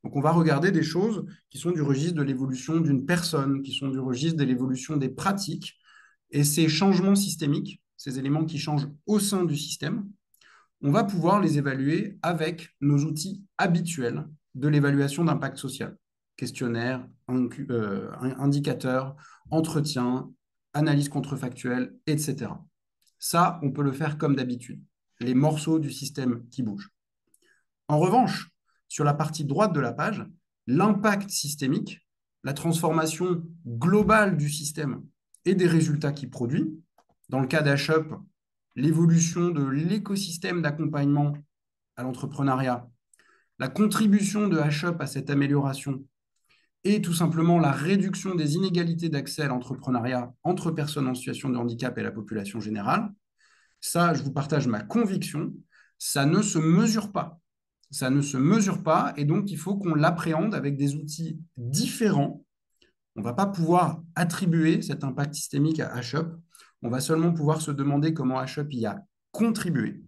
[SPEAKER 3] Donc, on va regarder des choses qui sont du registre de l'évolution d'une personne, qui sont du registre de l'évolution des pratiques. Et ces changements systémiques, ces éléments qui changent au sein du système, on va pouvoir les évaluer avec nos outils habituels de l'évaluation d'impact social. Questionnaire, indicateurs, entretien, analyse contrefactuelle, etc. Ça, on peut le faire comme d'habitude. Les morceaux du système qui bougent. En revanche, sur la partie droite de la page, l'impact systémique, la transformation globale du système et des résultats qu'il produit, dans le cas d'HUP, l'évolution de l'écosystème d'accompagnement à l'entrepreneuriat, la contribution de HUP à cette amélioration et tout simplement la réduction des inégalités d'accès à l'entrepreneuriat entre personnes en situation de handicap et la population générale, ça, je vous partage ma conviction, ça ne se mesure pas. Ça ne se mesure pas et donc il faut qu'on l'appréhende avec des outils différents. On ne va pas pouvoir attribuer cet impact systémique à HUP. On va seulement pouvoir se demander comment HUP y a contribué.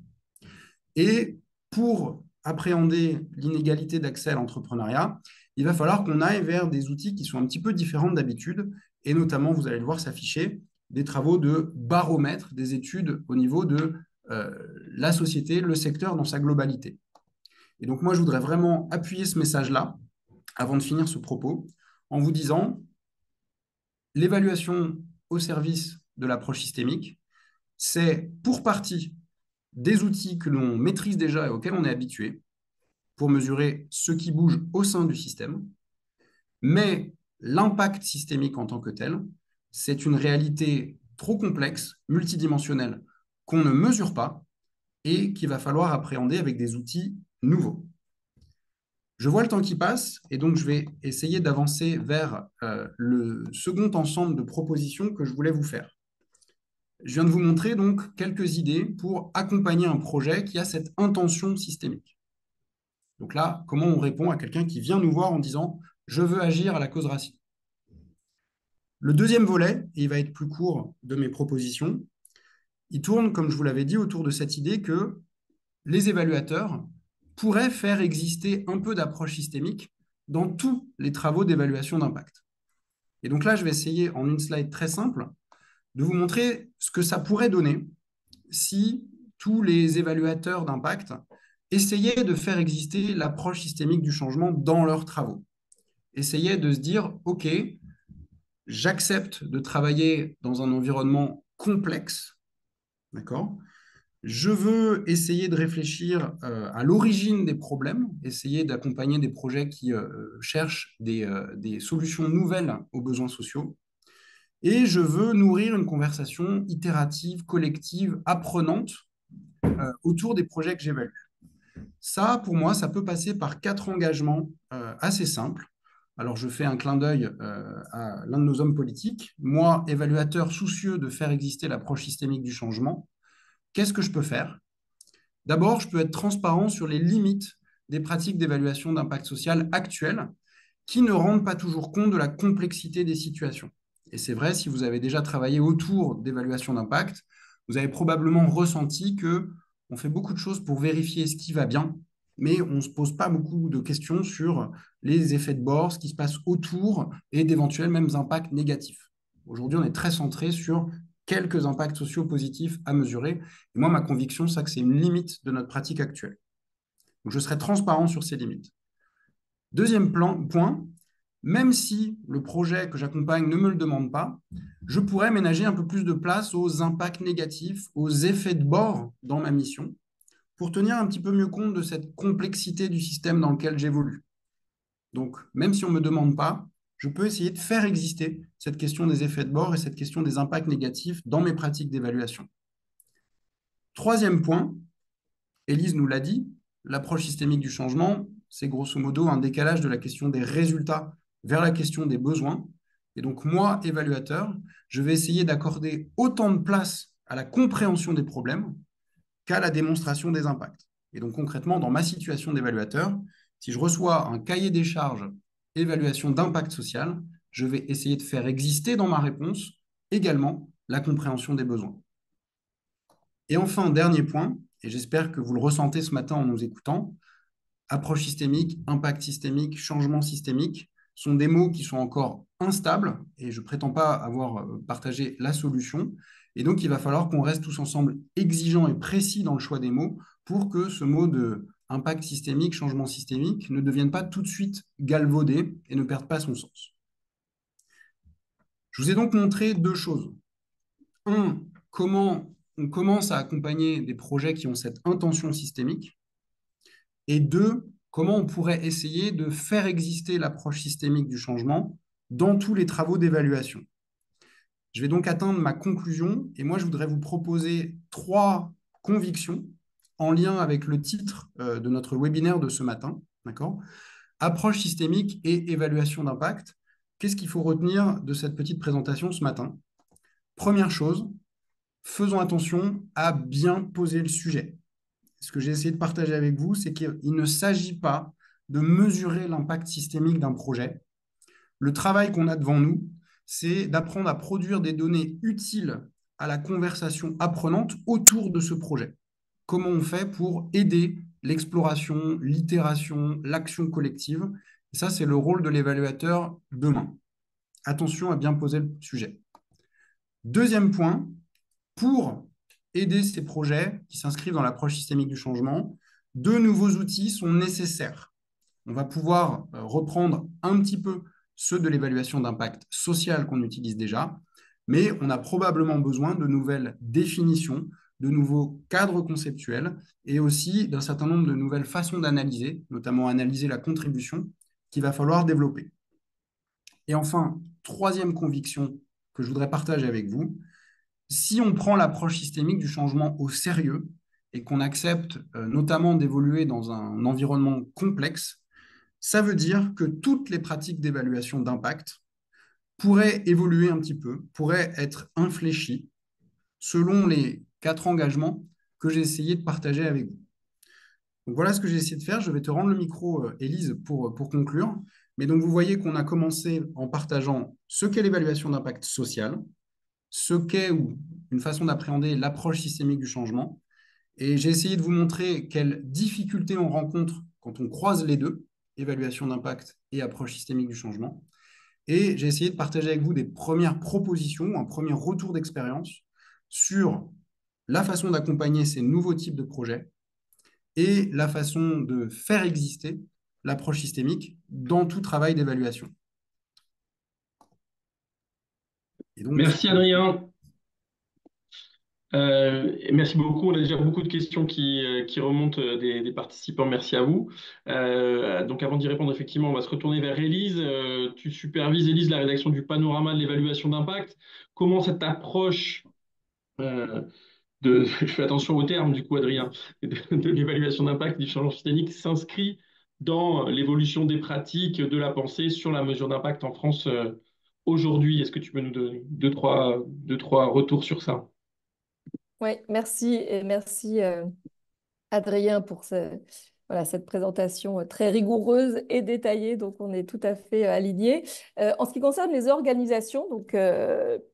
[SPEAKER 3] Et pour appréhender l'inégalité d'accès à l'entrepreneuriat, il va falloir qu'on aille vers des outils qui sont un petit peu différents d'habitude, et notamment, vous allez le voir s'afficher, des travaux de baromètre, des études au niveau de la société, le secteur dans sa globalité. Et donc, moi, je voudrais vraiment appuyer ce message-là, avant de finir ce propos, en vous disant, l'évaluation au service de l'approche systémique, c'est pour partie des outils que l'on maîtrise déjà et auxquels on est habitué pour mesurer ce qui bouge au sein du système. Mais l'impact systémique en tant que tel, c'est une réalité trop complexe, multidimensionnelle, qu'on ne mesure pas et qu'il va falloir appréhender avec des outils nouveaux. Je vois le temps qui passe et donc je vais essayer d'avancer vers le second ensemble de propositions que je voulais vous faire. Je viens de vous montrer donc quelques idées pour accompagner un projet qui a cette intention systémique. Donc là, comment on répond à quelqu'un qui vient nous voir en disant « je veux agir à la cause racine ». Le deuxième volet, et il va être plus court de mes propositions, il tourne, comme je vous l'avais dit, autour de cette idée que les évaluateurs pourraient faire exister un peu d'approche systémique dans tous les travaux d'évaluation d'impact. Et donc là, je vais essayer en une slide très simple de vous montrer ce que ça pourrait donner si tous les évaluateurs d'impact essayaient de faire exister l'approche systémique du changement dans leurs travaux. Essayaient de se dire, OK, j'accepte de travailler dans un environnement complexe, d'accord ? Je veux essayer de réfléchir à l'origine des problèmes, essayer d'accompagner des projets qui cherchent des solutions nouvelles aux besoins sociaux. Et je veux nourrir une conversation itérative, collective, apprenante autour des projets que j'évalue. Ça, pour moi, ça peut passer par 4 engagements assez simples. Alors, je fais un clin d'œil à l'un de nos hommes politiques. Moi, évaluateur soucieux de faire exister l'approche systémique du changement, qu'est-ce que je peux faire? D'abord, je peux être transparent sur les limites des pratiques d'évaluation d'impact social actuelles qui ne rendent pas toujours compte de la complexité des situations. Et c'est vrai, si vous avez déjà travaillé autour d'évaluation d'impact, vous avez probablement ressenti qu'on fait beaucoup de choses pour vérifier ce qui va bien, mais on ne se pose pas beaucoup de questions sur les effets de bord, ce qui se passe autour et d'éventuels mêmes impacts négatifs. Aujourd'hui, on est très centré sur quelques impacts sociaux positifs à mesurer. Et moi, ma conviction, c'est que c'est une limite de notre pratique actuelle. Donc, je serai transparent sur ces limites. Deuxième point, même si le projet que j'accompagne ne me le demande pas, je pourrais ménager un peu plus de place aux impacts négatifs, aux effets de bord dans ma mission, pour tenir un petit peu mieux compte de cette complexité du système dans lequel j'évolue. Donc, même si on ne me demande pas, je peux essayer de faire exister cette question des effets de bord et cette question des impacts négatifs dans mes pratiques d'évaluation. Troisième point, Élise nous l'a dit, l'approche systémique du changement, c'est grosso modo un décalage de la question des résultats vers la question des besoins. Et donc, moi, évaluateur, je vais essayer d'accorder autant de place à la compréhension des problèmes qu'à la démonstration des impacts. Et donc, concrètement, dans ma situation d'évaluateur, si je reçois un cahier des charges évaluation d'impact social, je vais essayer de faire exister dans ma réponse également la compréhension des besoins. Et enfin, dernier point, et j'espère que vous le ressentez ce matin en nous écoutant, approche systémique, impact systémique, changement systémique sont des mots qui sont encore instables et je ne prétends pas avoir partagé la solution. Et donc, il va falloir qu'on reste tous ensemble exigeants et précis dans le choix des mots pour que ce mot de impact systémique, changement systémique ne devienne pas tout de suite galvaudé et ne perde pas son sens. Je vous ai donc montré 2 choses. 1, comment on commence à accompagner des projets qui ont cette intention systémique. Et 2, comment on pourrait essayer de faire exister l'approche systémique du changement dans tous les travaux d'évaluation. Je vais donc atteindre ma conclusion et moi, je voudrais vous proposer 3 convictions en lien avec le titre de notre webinaire de ce matin. D'accord ? Approche systémique et évaluation d'impact. Qu'est-ce qu'il faut retenir de cette petite présentation ce matin ? Première chose, faisons attention à bien poser le sujet. Ce que j'ai essayé de partager avec vous, c'est qu'il ne s'agit pas de mesurer l'impact systémique d'un projet. Le travail qu'on a devant nous, c'est d'apprendre à produire des données utiles à la conversation apprenante autour de ce projet. Comment on fait pour aider l'exploration, l'itération, l'action collective. Et ça, c'est le rôle de l'évaluateur demain. Attention à bien poser le sujet. Deuxième point, pour aider ces projets qui s'inscrivent dans l'approche systémique du changement, 2 nouveaux outils sont nécessaires. On va pouvoir reprendre un petit peu ceux de l'évaluation d'impact social qu'on utilise déjà, mais on a probablement besoin de nouvelles définitions, de nouveaux cadres conceptuels et aussi d'un certain nombre de nouvelles façons d'analyser, notamment analyser la contribution qu'il va falloir développer. Et enfin, 3e conviction que je voudrais partager avec vous, si on prend l'approche systémique du changement au sérieux et qu'on accepte notamment d'évoluer dans un environnement complexe, ça veut dire que toutes les pratiques d'évaluation d'impact pourraient évoluer un petit peu, pourraient être infléchies selon les 4 engagements que j'ai essayé de partager avec vous. Donc voilà ce que j'ai essayé de faire. Je vais te rendre le micro, Élise, pour conclure. Mais donc vous voyez qu'on a commencé en partageant ce qu'est l'évaluation d'impact social, ce qu'est ou une façon d'appréhender l'approche systémique du changement. Et j'ai essayé de vous montrer quelles difficultés on rencontre quand on croise les deux, évaluation d'impact et approche systémique du changement. Et j'ai essayé de partager avec vous des premières propositions, un premier retour d'expérience sur la façon d'accompagner ces nouveaux types de projets et la façon de faire exister l'approche systémique dans tout travail d'évaluation. Et donc,
[SPEAKER 1] Merci Adrien. Merci beaucoup. On a déjà beaucoup de questions qui remontent des participants. Merci à vous. Donc avant d'y répondre, effectivement, on va se retourner vers Élise. Tu supervises, Élise, la rédaction du panorama de l'évaluation d'impact. Comment cette approche euh, je fais attention aux termes du coup, Adrien, de l'évaluation d'impact du changement systémique s'inscrit dans l'évolution des pratiques, de la pensée sur la mesure d'impact en France aujourd'hui? Est-ce que tu peux nous donner deux, trois retours sur ça?
[SPEAKER 2] Oui, merci et merci Adrien pour voilà, cette présentation très rigoureuse et détaillée, donc on est tout à fait alignés. En ce qui concerne les organisations, donc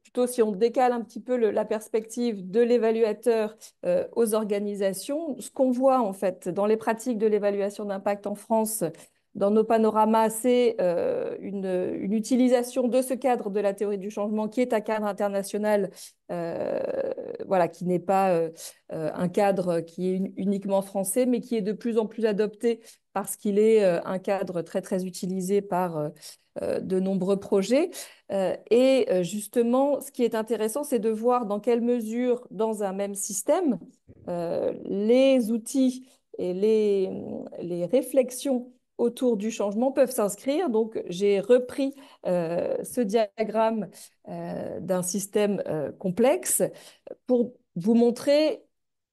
[SPEAKER 2] plutôt si on décale un petit peu la perspective de l'évaluateur aux organisations, ce qu'on voit en fait dans les pratiques de l'évaluation d'impact en France, dans nos panoramas, c'est une utilisation de ce cadre de la théorie du changement qui est un cadre international, voilà, qui n'est pas un cadre qui est uniquement français, mais qui est de plus en plus adopté parce qu'il est un cadre très, très utilisé par de nombreux projets. Justement, ce qui est intéressant, c'est de voir dans quelle mesure, dans un même système, les outils et les réflexions autour du changement peuvent s'inscrire. Donc, j'ai repris ce diagramme d'un système complexe pour vous montrer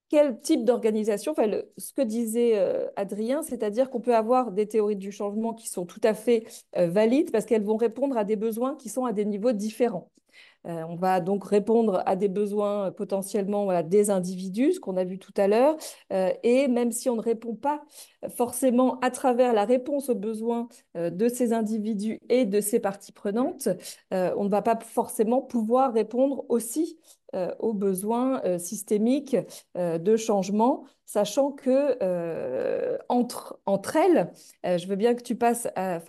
[SPEAKER 2] quel type d'organisation, enfin, ce que disait Adrien, c'est-à-dire qu'on peut avoir des théories du changement qui sont tout à fait valides parce qu'elles vont répondre à des besoins qui sont à des niveaux différents. On va donc répondre à des besoins potentiellement voilà, des individus, ce qu'on a vu tout à l'heure. Et même si on ne répond pas forcément à travers la réponse aux besoins de ces individus et de ces parties prenantes, on ne va pas forcément pouvoir répondre aussi aux besoins systémiques de changement, sachant que entre elles, je veux bien que tu passes à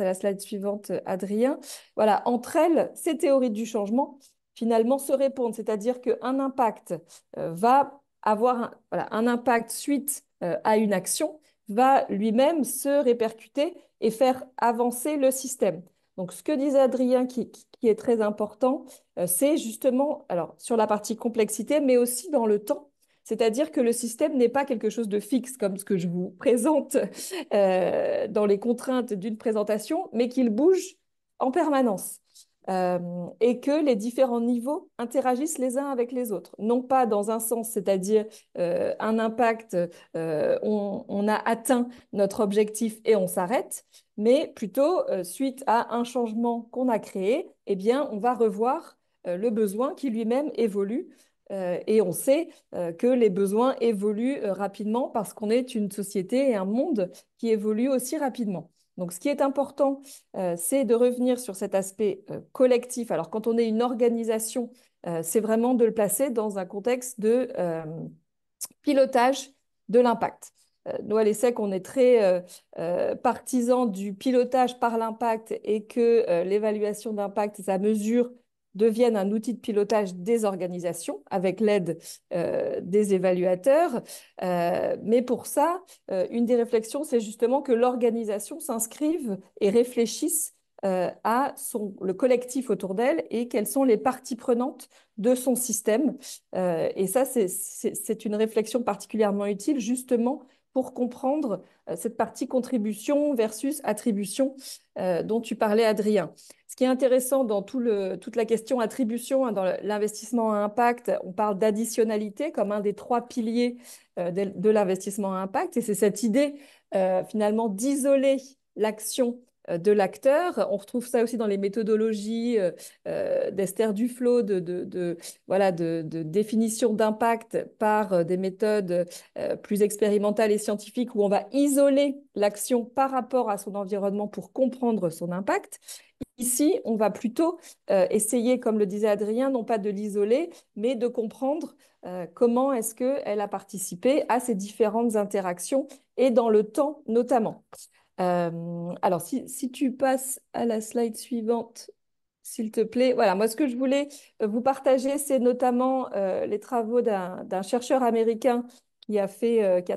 [SPEAKER 2] la slide suivante, Adrien. Voilà, entre elles, ces théories du changement, finalement, se répondent. C'est-à-dire qu'un impact va avoir voilà, un impact suite à une action, va lui-même se répercuter et faire avancer le système. Donc, ce que disait Adrien, qui est très important, c'est justement, alors, sur la partie complexité, mais aussi dans le temps. C'est-à-dire que le système n'est pas quelque chose de fixe, comme ce que je vous présente dans les contraintes d'une présentation, mais qu'il bouge en permanence. Et que les différents niveaux interagissent les uns avec les autres. Non pas dans un sens, c'est-à-dire un impact, on a atteint notre objectif et on s'arrête, mais plutôt suite à un changement qu'on a créé, eh bien, on va revoir le besoin qui lui-même évolue. Et on sait que les besoins évoluent rapidement parce qu'on est une société et un monde qui évolue aussi rapidement. Donc, ce qui est important, c'est de revenir sur cet aspect collectif. Alors, quand on est une organisation, c'est vraiment de le placer dans un contexte de pilotage de l'impact. Nous, à l'ESSEC, on est très partisans du pilotage par l'impact et que l'évaluation d'impact et sa mesure deviennent un outil de pilotage des organisations avec l'aide des évaluateurs. Mais pour ça, une des réflexions, c'est justement que l'organisation s'inscrive et réfléchisse à le collectif autour d'elle et quelles sont les parties prenantes de son système. Et ça, c'est une réflexion particulièrement utile justement pour comprendre cette partie contribution versus attribution dont tu parlais, Adrien. Ce qui est intéressant dans toute la question attribution, hein, dans l'investissement à impact, on parle d'additionnalité comme un des 3 piliers de l'investissement à impact. Et c'est cette idée finalement d'isoler l'action de l'acteur. On retrouve ça aussi dans les méthodologies d'Esther Duflo, voilà, de définition d'impact par des méthodes plus expérimentales et scientifiques où on va isoler l'action par rapport à son environnement pour comprendre son impact. Ici, on va plutôt essayer, comme le disait Adrien, non pas de l'isoler, mais de comprendre comment est-ce qu'elle a participé à ces différentes interactions et dans le temps notamment. Alors, si tu passes à la slide suivante, s'il te plaît. Voilà, moi, ce que je voulais vous partager, c'est notamment les travaux d'un chercheur américain qui a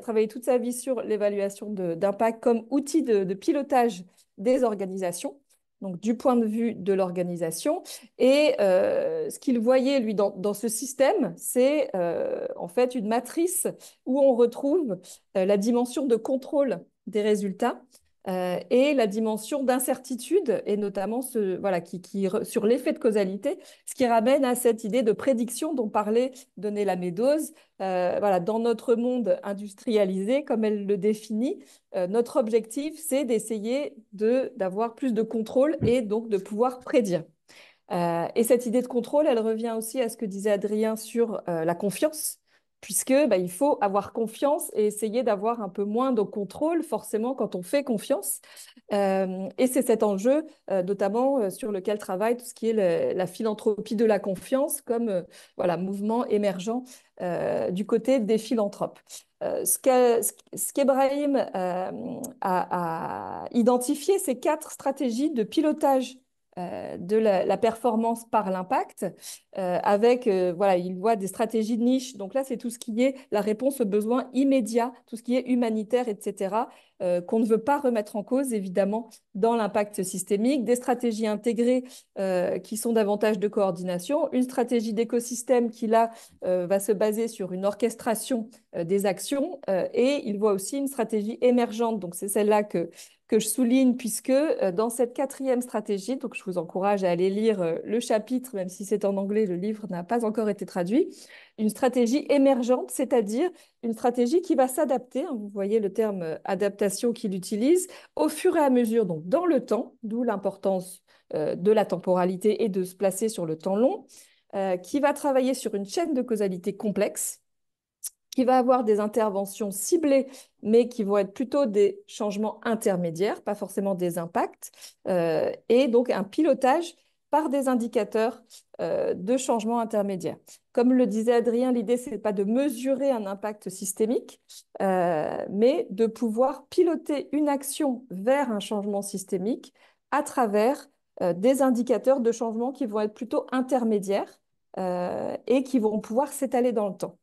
[SPEAKER 2] travaillé toute sa vie sur l'évaluation d'impact comme outil de pilotage des organisations, donc du point de vue de l'organisation. Et ce qu'il voyait, lui, dans ce système, c'est en fait une matrice où on retrouve la dimension de contrôle des résultats et la dimension d'incertitude, et notamment voilà, sur l'effet de causalité, ce qui ramène à cette idée de prédiction dont parlait Donella Meadows. Voilà, dans notre monde industrialisé, comme elle le définit, notre objectif, c'est d'essayer d'avoir plus de contrôle et donc de pouvoir prédire. Et cette idée de contrôle, elle revient aussi à ce que disait Adrien sur la confiance, puisque il faut avoir confiance et essayer d'avoir un peu moins de contrôle, forcément, quand on fait confiance. Et c'est cet enjeu, notamment sur lequel travaille tout ce qui est la philanthropie de la confiance comme voilà, mouvement émergent du côté des philanthropes. Ce qu'Ebrahim a identifié, c'est 4 stratégies de pilotage de la performance par l'impact, avec, voilà, il voit des stratégies de niche. Donc là, c'est tout ce qui est la réponse aux besoins immédiats, tout ce qui est humanitaire, etc., qu'on ne veut pas remettre en cause, évidemment, dans l'impact systémique. Des stratégies intégrées qui sont davantage de coordination. Une stratégie d'écosystème qui, là, va se baser sur une orchestration des actions. Et il voit aussi une stratégie émergente. Donc, c'est celle-là que je souligne, puisque dans cette 4e stratégie, donc je vous encourage à aller lire le chapitre, même si c'est en anglais, le livre n'a pas encore été traduit, une stratégie émergente, c'est-à-dire une stratégie qui va s'adapter, hein, vous voyez le terme adaptation qu'il utilise, au fur et à mesure, donc dans le temps, d'où l'importance de la temporalité et de se placer sur le temps long, qui va travailler sur une chaîne de causalité complexe, qui va avoir des interventions ciblées, mais qui vont être plutôt des changements intermédiaires, pas forcément des impacts, et donc un pilotage par des indicateurs de changements intermédiaires. Comme le disait Adrien, l'idée, ce n'est pas de mesurer un impact systémique, mais de pouvoir piloter une action vers un changement systémique à travers des indicateurs de changement qui vont être plutôt intermédiaires et qui vont pouvoir s'étaler dans le temps.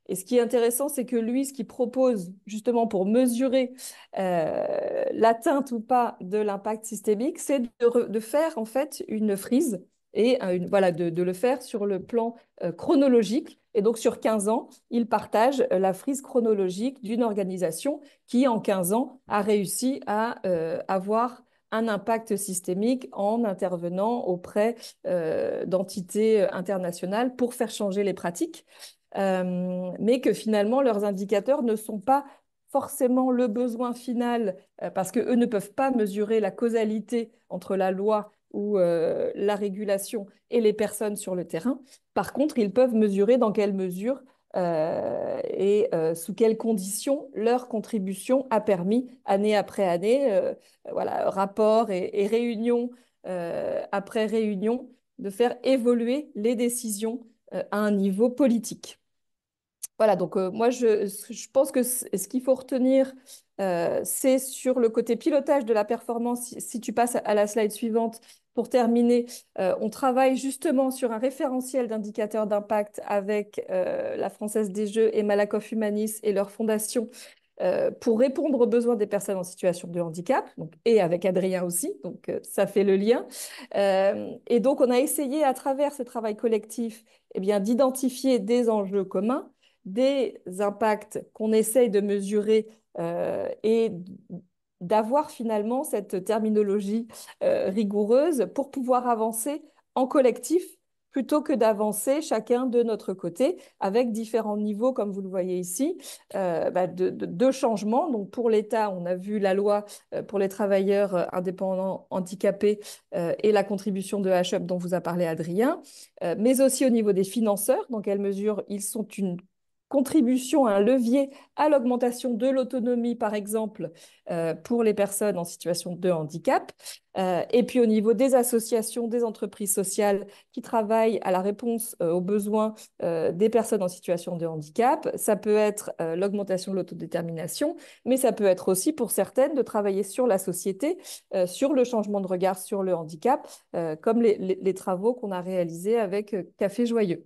[SPEAKER 2] Et ce qui est intéressant, c'est que lui, ce qu'il propose justement pour mesurer l'atteinte ou pas de l'impact systémique, c'est de faire en fait une frise et voilà, de le faire sur le plan chronologique. Et donc sur 15 ans, il partage la frise chronologique d'une organisation qui, en 15 ans, a réussi à avoir un impact systémique en intervenant auprès d'entités internationales pour faire changer les pratiques. Mais que finalement, leurs indicateurs ne sont pas forcément le besoin final, parce qu'eux ne peuvent pas mesurer la causalité entre la loi ou la régulation et les personnes sur le terrain. Par contre, ils peuvent mesurer dans quelle mesure et sous quelles conditions leur contribution a permis, année après année, voilà, rapport et réunion après réunion, de faire évoluer les décisions à un niveau politique. Voilà, donc moi, je pense que ce qu'il faut retenir, c'est sur le côté pilotage de la performance. Si tu passes à la slide suivante, pour terminer, on travaille justement sur un référentiel d'indicateurs d'impact avec la Française des Jeux et Malakoff Humanis et leur fondation pour répondre aux besoins des personnes en situation de handicap, donc, et avec Adrien aussi, donc ça fait le lien. Et donc, on a essayé à travers ce travail collectif eh bien, d'identifier des enjeux communs, des impacts qu'on essaye de mesurer et d'avoir finalement cette terminologie rigoureuse pour pouvoir avancer en collectif plutôt que d'avancer chacun de notre côté avec différents niveaux, comme vous le voyez ici, de changement. Donc pour l'État, on a vu la loi pour les travailleurs indépendants handicapés et la contribution de HUB dont vous a parlé Adrien, mais aussi au niveau des financeurs, dans quelle mesure ils sont une contribution, un levier à l'augmentation de l'autonomie, par exemple, pour les personnes en situation de handicap. Et puis au niveau des associations, des entreprises sociales qui travaillent à la réponse aux besoins des personnes en situation de handicap, ça peut être l'augmentation de l'autodétermination, mais ça peut être aussi pour certaines de travailler sur la société, sur le changement de regard sur le handicap, comme les travaux qu'on a réalisés avec Café Joyeux.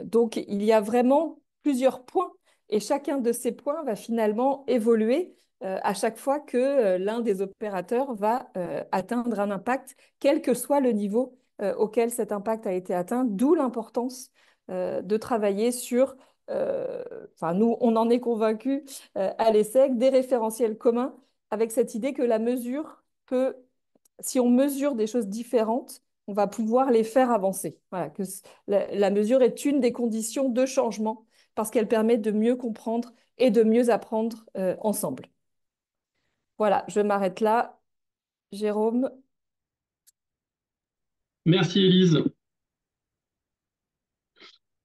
[SPEAKER 2] Donc, il y a vraiment plusieurs points et chacun de ces points va finalement évoluer à chaque fois que l'un des opérateurs va atteindre un impact, quel que soit le niveau auquel cet impact a été atteint, d'où l'importance de travailler sur, nous, on en est convaincus à l'ESSEC, des référentiels communs avec cette idée que la mesure peut, si on mesure des choses différentes, on va pouvoir les faire avancer. Voilà, que la mesure est une des conditions de changement parce qu'elle permet de mieux comprendre et de mieux apprendre ensemble. Voilà, je m'arrête là. Jérôme.
[SPEAKER 1] Merci Élise.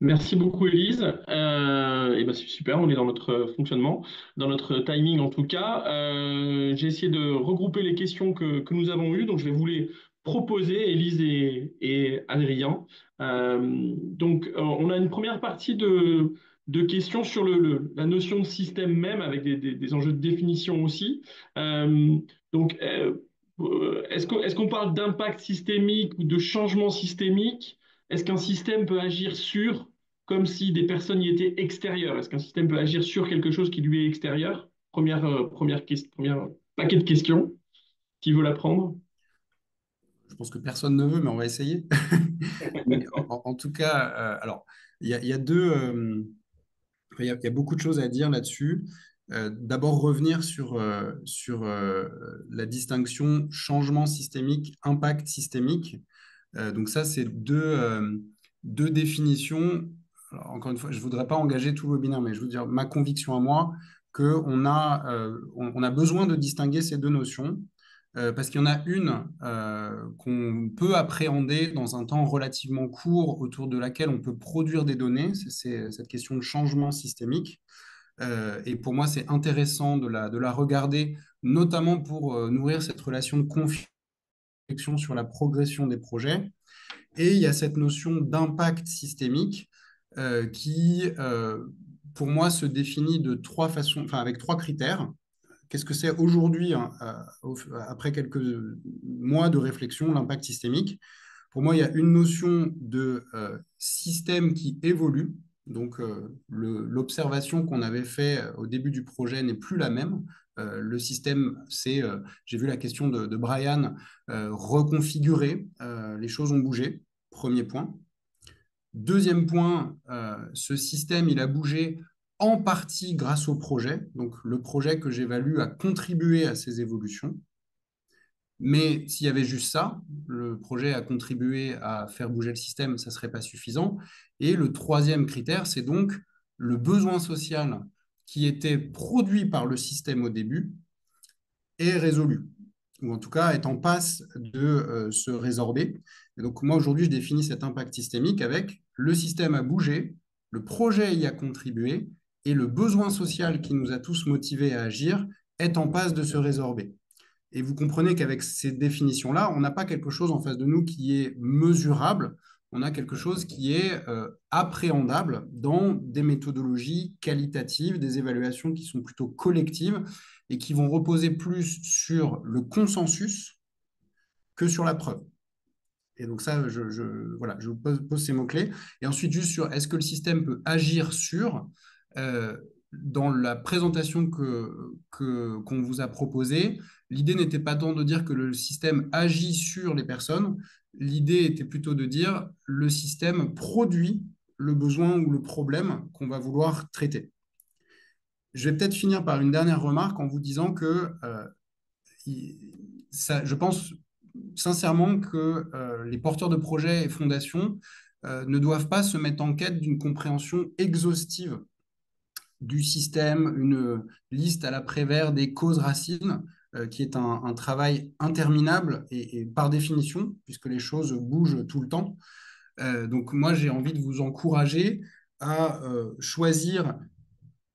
[SPEAKER 1] Merci beaucoup, Élise. Et ben, c'est super, on est dans notre fonctionnement, dans notre timing en tout cas. J'ai essayé de regrouper les questions que nous avons eues, donc je vais vous les proposer, Élise et Adrien. On a une première partie de questions sur la notion de système même, avec des enjeux de définition aussi. Euh, donc, euh, est-ce qu'on parle d'impact systémique ou de changement systémique? Est-ce qu'un système peut agir sur, comme si des personnes y étaient extérieures? Est-ce qu'un système peut agir sur quelque chose qui lui est extérieur? Première paquet de questions. Qui veut la prendre?
[SPEAKER 3] Je pense que personne ne veut, mais on va essayer. Mais en tout cas, alors, il y a deux, il y a beaucoup de choses à dire là-dessus. D'abord, revenir sur la distinction changement systémique, impact systémique. Donc ça, c'est deux définitions. Alors, encore une fois, je ne voudrais pas engager tout le webinaire, mais je veux dire ma conviction à moi qu'on a besoin de distinguer ces deux notions. Parce qu'il y en a une qu'on peut appréhender dans un temps relativement court autour de laquelle on peut produire des données, c'est cette question de changement systémique. Et pour moi, c'est intéressant de la regarder, notamment pour nourrir cette relation de confiance sur la progression des projets. Et il y a cette notion d'impact systémique pour moi, se définit de trois façons, enfin, avec trois critères. Qu'est-ce que c'est aujourd'hui, hein, après quelques mois de réflexion, l'impact systémique? Pour moi, il y a une notion de système qui évolue. Donc, l'observation qu'on avait fait au début du projet n'est plus la même. Le système, j'ai vu la question de Brian, reconfigurer. Les choses ont bougé. Premier point. Deuxième point, ce système, il a bougé en partie grâce au projet. Donc, le projet que j'évalue a contribué à ces évolutions. Mais s'il y avait juste ça, le projet a contribué à faire bouger le système, ça ne serait pas suffisant. Et le troisième critère, c'est donc le besoin social qui était produit par le système au début est résolu, ou en tout cas est en passe de se résorber. Et donc moi, aujourd'hui, je définis cet impact systémique avec le système a bougé, le projet y a contribué, et le besoin social qui nous a tous motivés à agir est en passe de se résorber. Et vous comprenez qu'avec ces définitions-là, on n'a pas quelque chose en face de nous qui est mesurable, on a quelque chose qui est appréhendable dans des méthodologies qualitatives, des évaluations qui sont plutôt collectives et qui vont reposer plus sur le consensus que sur la preuve. Et donc ça, voilà, je vous pose ces mots-clés. Et ensuite, juste sur est-ce que le système peut agir sur, dans la présentation qu'on vous a proposée, l'idée n'était pas tant de dire que le système agit sur les personnes, l'idée était plutôt de dire le système produit le besoin ou le problème qu'on va vouloir traiter. Je vais peut-être finir par une dernière remarque en vous disant que je pense, sincèrement que les porteurs de projets et fondations ne doivent pas se mettre en quête d'une compréhension exhaustive du système, une liste à la Prévert des causes racines, qui est un travail interminable et par définition, puisque les choses bougent tout le temps. Donc moi, j'ai envie de vous encourager à choisir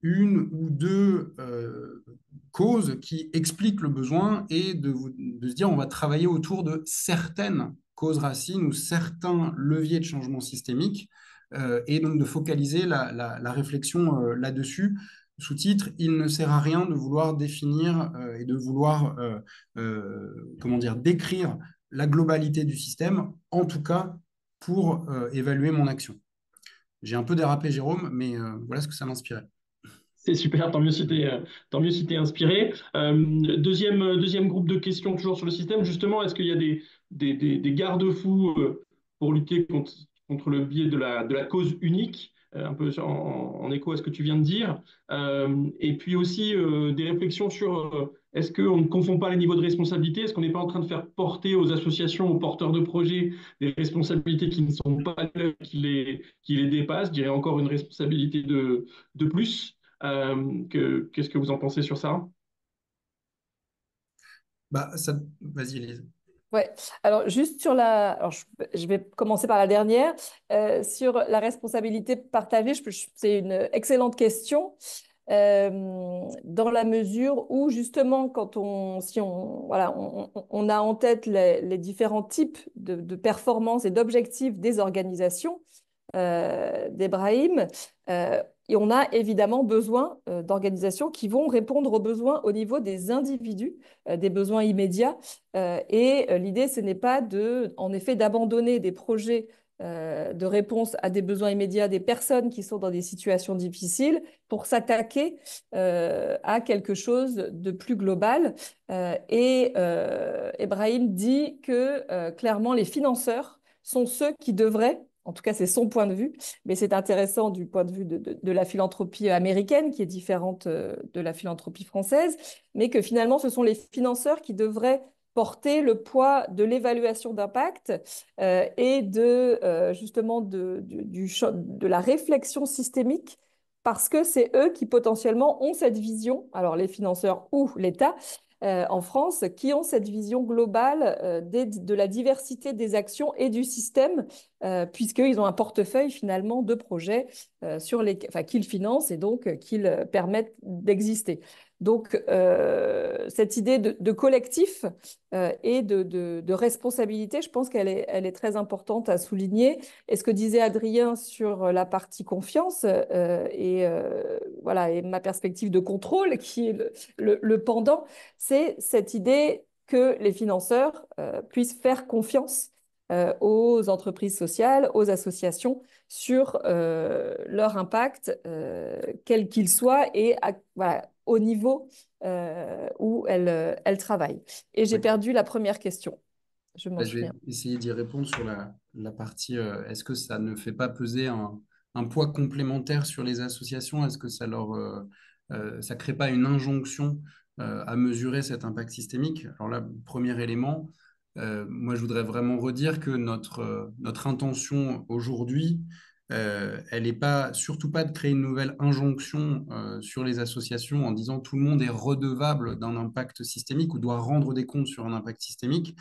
[SPEAKER 3] une ou deux causes qui expliquent le besoin et de se dire on va travailler autour de certaines causes racines ou certains leviers de changement systémique et donc de focaliser la réflexion là-dessus. Sous-titre, il ne sert à rien de vouloir définir et de vouloir comment dire, décrire la globalité du système, en tout cas pour évaluer mon action. J'ai un peu dérapé, Jérôme, mais voilà ce que ça m'inspirait.
[SPEAKER 1] C'est super, tant mieux si t'es inspiré. Deuxième groupe de questions toujours sur le système, justement, est-ce qu'il y a des garde-fous pour lutter contre le biais de la cause unique, un peu en écho à ce que tu viens de dire, et puis aussi des réflexions sur est-ce qu'on ne confond pas les niveaux de responsabilité, est-ce qu'on n'est pas en train de faire porter aux associations, aux porteurs de projets, des responsabilités qui ne sont pas leurs, qui les dépassent, je dirais encore une responsabilité de plus. Qu'est-ce que vous en pensez sur ça?
[SPEAKER 3] Bah, ça... Vas-y, Elise.
[SPEAKER 2] Ouais, alors juste sur alors je vais commencer par la dernière. Sur la responsabilité partagée, c'est une excellente question. Dans la mesure où justement, si on, voilà, on a en tête les différents types de performances et d'objectifs des organisations, d'Ebrahim. Et on a évidemment besoin d'organisations qui vont répondre aux besoins au niveau des individus, des besoins immédiats. L'idée, ce n'est pas en effet, d'abandonner des projets de réponse à des besoins immédiats des personnes qui sont dans des situations difficiles pour s'attaquer à quelque chose de plus global. Ebrahim dit que clairement, les financeurs sont ceux qui devraient, en tout cas c'est son point de vue, mais c'est intéressant du point de vue de la philanthropie américaine qui est différente de la philanthropie française, mais que finalement ce sont les financeurs qui devraient porter le poids de l'évaluation d'impact et justement de la réflexion systémique, parce que c'est eux qui potentiellement ont cette vision, alors les financeurs ou l'État, en France, qui ont cette vision globale de la diversité des actions et du système, puisqu'ils ont un portefeuille finalement de projets qu'ils financent et donc qu'ils permettent d'exister. Donc, cette idée de collectif et de responsabilité, je pense elle est très importante à souligner. Et ce que disait Adrien sur la partie confiance voilà, et ma perspective de contrôle, qui est le pendant, c'est cette idée que les financeurs puissent faire confiance aux entreprises sociales, aux associations sur leur impact, quel qu'il soit, et voilà, au niveau où elles travaillent. Et j'ai
[SPEAKER 3] Ouais.
[SPEAKER 2] perdu la première question. Je m'en
[SPEAKER 3] Je vais
[SPEAKER 2] souviens.
[SPEAKER 3] essayer d'y répondre sur la partie est-ce que ça ne fait pas peser un poids complémentaire sur les associations? Est-ce que ça crée pas une injonction à mesurer cet impact systémique? Alors là, premier élément, moi je voudrais vraiment redire que notre intention aujourd'hui, elle n'est pas, surtout pas de créer une nouvelle injonction sur les associations en disant tout le monde est redevable d'un impact systémique ou doit rendre des comptes sur un impact systémique.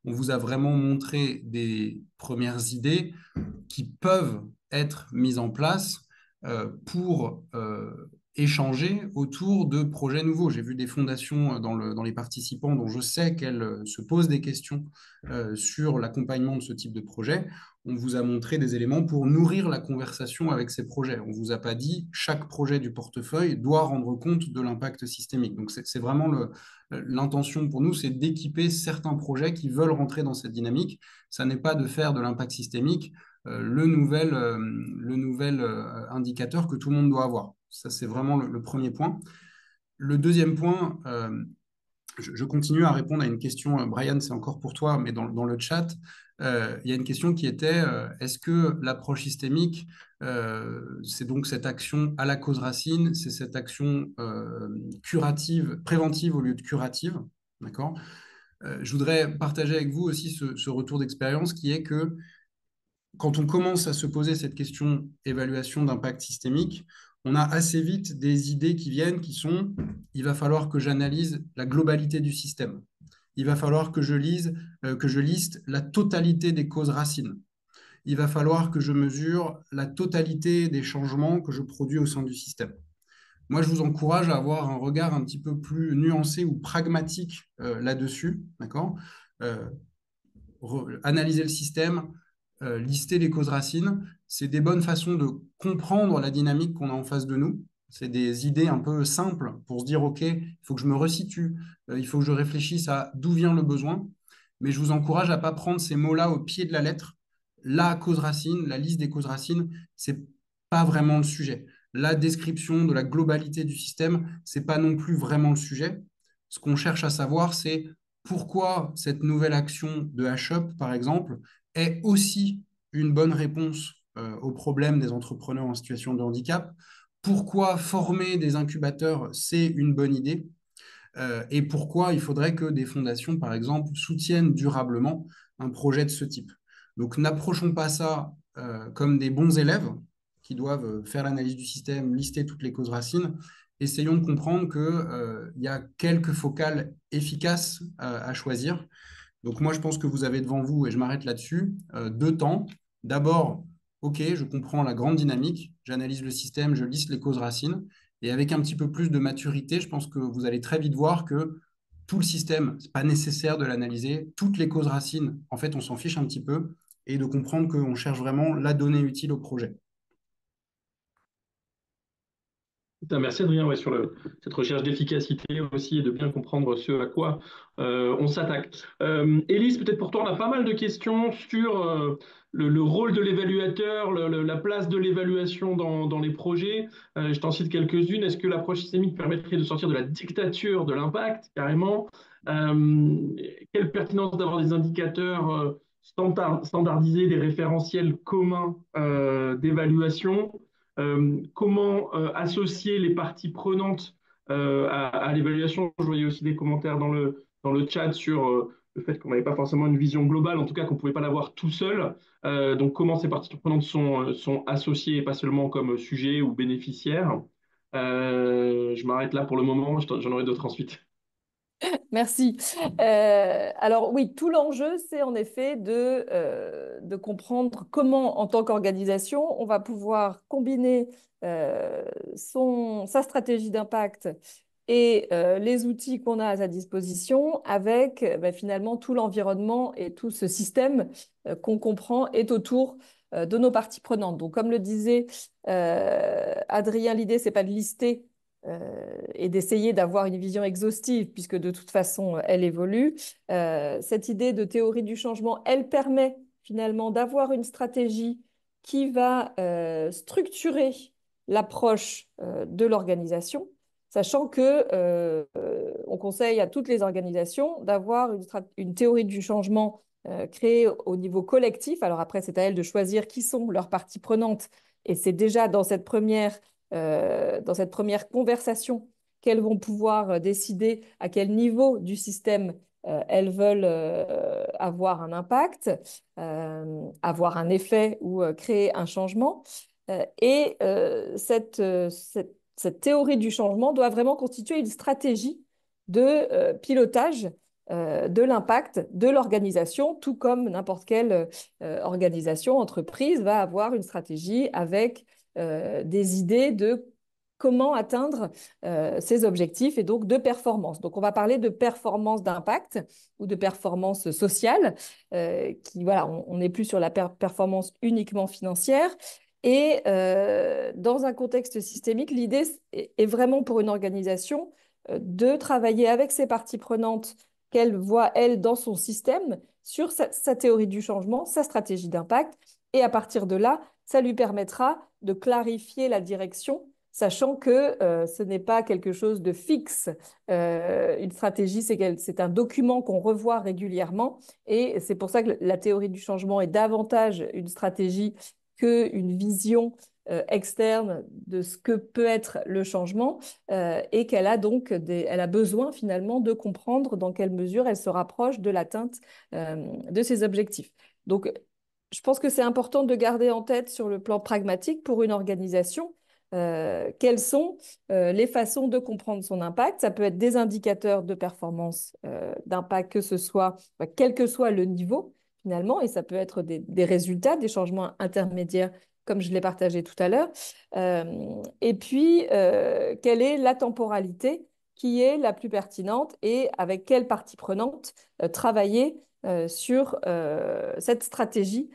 [SPEAKER 3] On vous a vraiment montré des premières idées qui peuvent être mises en place pour échanger autour de projets nouveaux. J'ai vu des fondations dans les participants dont je sais qu'elles se posent des questions sur l'accompagnement de ce type de projet. On vous a montré des éléments pour nourrir la conversation avec ces projets. On ne vous a pas dit chaque projet du portefeuille doit rendre compte de l'impact systémique. Donc c'est vraiment l'intention pour nous, c'est d'équiper certains projets qui veulent rentrer dans cette dynamique. Ça n'est pas de faire de l'impact systémique le nouvel indicateur que tout le monde doit avoir. Ça, c'est vraiment le premier point. Le deuxième point, je continue à répondre à une question, Brian, c'est encore pour toi, mais dans le chat, il y a une question qui était est-ce que l'approche systémique, c'est donc cette action à la cause racine, c'est cette action curative, préventive au lieu de curative, d'accord? Je voudrais partager avec vous aussi ce retour d'expérience qui est que quand on commence à se poser cette question évaluation d'impact systémique, on a assez vite des idées qui viennent qui sont, il va falloir que j'analyse la globalité du système. Il va falloir que je liste la totalité des causes racines. Il va falloir que je mesure la totalité des changements que je produis au sein du système. Moi, je vous encourage à avoir un regard un petit peu plus nuancé ou pragmatique là-dessus, d'accord? Euh, Analyser le système, lister les causes racines, c'est des bonnes façons de comprendre la dynamique qu'on a en face de nous. C'est des idées un peu simples pour se dire, OK, il faut que je me resitue, il faut que je réfléchisse à d'où vient le besoin. Mais je vous encourage à ne pas prendre ces mots-là au pied de la lettre. La cause racine, la liste des causes racines, c'est pas vraiment le sujet. La description de la globalité du système, c'est pas non plus vraiment le sujet. Ce qu'on cherche à savoir, c'est pourquoi cette nouvelle action de H-Up, par exemple, est aussi une bonne réponse aux problèmes des entrepreneurs en situation de handicap, pourquoi former des incubateurs, c'est une bonne idée, et pourquoi il faudrait que des fondations, par exemple, soutiennent durablement un projet de ce type. Donc, n'approchons pas ça comme des bons élèves qui doivent faire l'analyse du système, lister toutes les causes racines. Essayons de comprendre qu'il y a quelques focales efficaces à choisir. Donc, moi, je pense que vous avez devant vous, et je m'arrête là-dessus, deux temps. D'abord, OK, je comprends la grande dynamique, j'analyse le système, je liste les causes racines. Et avec un petit peu plus de maturité, je pense que vous allez très vite voir que tout le système, ce n'est pas nécessaire de l'analyser. Toutes les causes racines, en fait, on s'en fiche un petit peu et de comprendre qu'on cherche vraiment la donnée utile au projet.
[SPEAKER 1] Merci Adrien, ouais, sur cette recherche d'efficacité aussi et de bien comprendre ce à quoi on s'attaque. Élise, peut-être pour toi, on a pas mal de questions sur le rôle de l'évaluateur, la place de l'évaluation dans les projets. Je t'en cite quelques-unes. Est-ce que l'approche systémique permettrait de sortir de la dictature de l'impact, carrément? Quelle pertinence d'avoir des indicateurs standardisés, des référentiels communs d'évaluation? Comment associer les parties prenantes à l'évaluation. Je voyais aussi des commentaires dans le chat sur le fait qu'on n'avait pas forcément une vision globale, en tout cas qu'on ne pouvait pas l'avoir tout seul. Donc comment ces parties prenantes sont associées et pas seulement comme sujet ou bénéficiaires. Je m'arrête là pour le moment, j'en aurai d'autres ensuite.
[SPEAKER 2] Merci. Alors oui, tout l'enjeu, c'est en effet de comprendre comment, en tant qu'organisation, on va pouvoir combiner sa stratégie d'impact et les outils qu'on a à sa disposition avec finalement tout l'environnement et tout ce système qu'on comprend est autour de nos parties prenantes. Donc, comme le disait Adrien, l'idée, c'est pas de lister et d'essayer d'avoir une vision exhaustive, puisque de toute façon, elle évolue. Cette idée de théorie du changement, elle permet finalement d'avoir une stratégie qui va structurer l'approche de l'organisation, sachant que on conseille à toutes les organisations d'avoir une théorie du changement créée au niveau collectif. Alors après, c'est à elles de choisir qui sont leurs parties prenantes, et c'est déjà dans cette première conversation qu'elles vont pouvoir décider à quel niveau du système elles veulent avoir un impact, avoir un effet ou créer un changement. Cette théorie du changement doit vraiment constituer une stratégie de pilotage de l'impact de l'organisation, tout comme n'importe quelle organisation, entreprise va avoir une stratégie avec des idées de comment atteindre ces objectifs et donc de performance. Donc, on va parler de performance d'impact ou de performance sociale, qui, voilà, on n'est plus sur la performance uniquement financière. Et dans un contexte systémique, l'idée est vraiment pour une organisation de travailler avec ses parties prenantes qu'elle voit, elle, dans son système, sur sa théorie du changement, sa stratégie d'impact. Et à partir de là, ça lui permettra de clarifier la direction, sachant que ce n'est pas quelque chose de fixe. Une stratégie, c'est un document qu'on revoit régulièrement. Et c'est pour ça que la théorie du changement est davantage une stratégie qu'une vision externe de ce que peut être le changement et qu'elle a donc elle a besoin finalement de comprendre dans quelle mesure elle se rapproche de l'atteinte de ses objectifs. Donc, je pense que c'est important de garder en tête sur le plan pragmatique pour une organisation quelles sont les façons de comprendre son impact. Ça peut être des indicateurs de performance d'impact, que ce soit, quel que soit le niveau finalement, et ça peut être des résultats, des changements intermédiaires, comme je l'ai partagé tout à l'heure. Et puis, quelle est la temporalité qui est la plus pertinente et avec quelle partie prenante travailler sur cette stratégie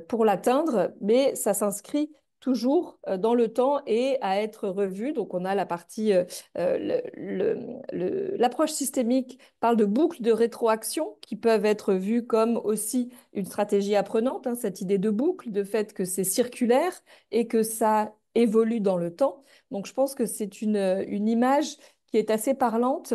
[SPEAKER 2] pour l'atteindre, mais ça s'inscrit toujours dans le temps et à être revu. Donc, on a la partie, l'approche systémique parle de boucles de rétroaction qui peuvent être vues comme aussi une stratégie apprenante, hein, cette idée de boucle, de fait que c'est circulaire et que ça évolue dans le temps. Donc, je pense que c'est une image qui est assez parlante,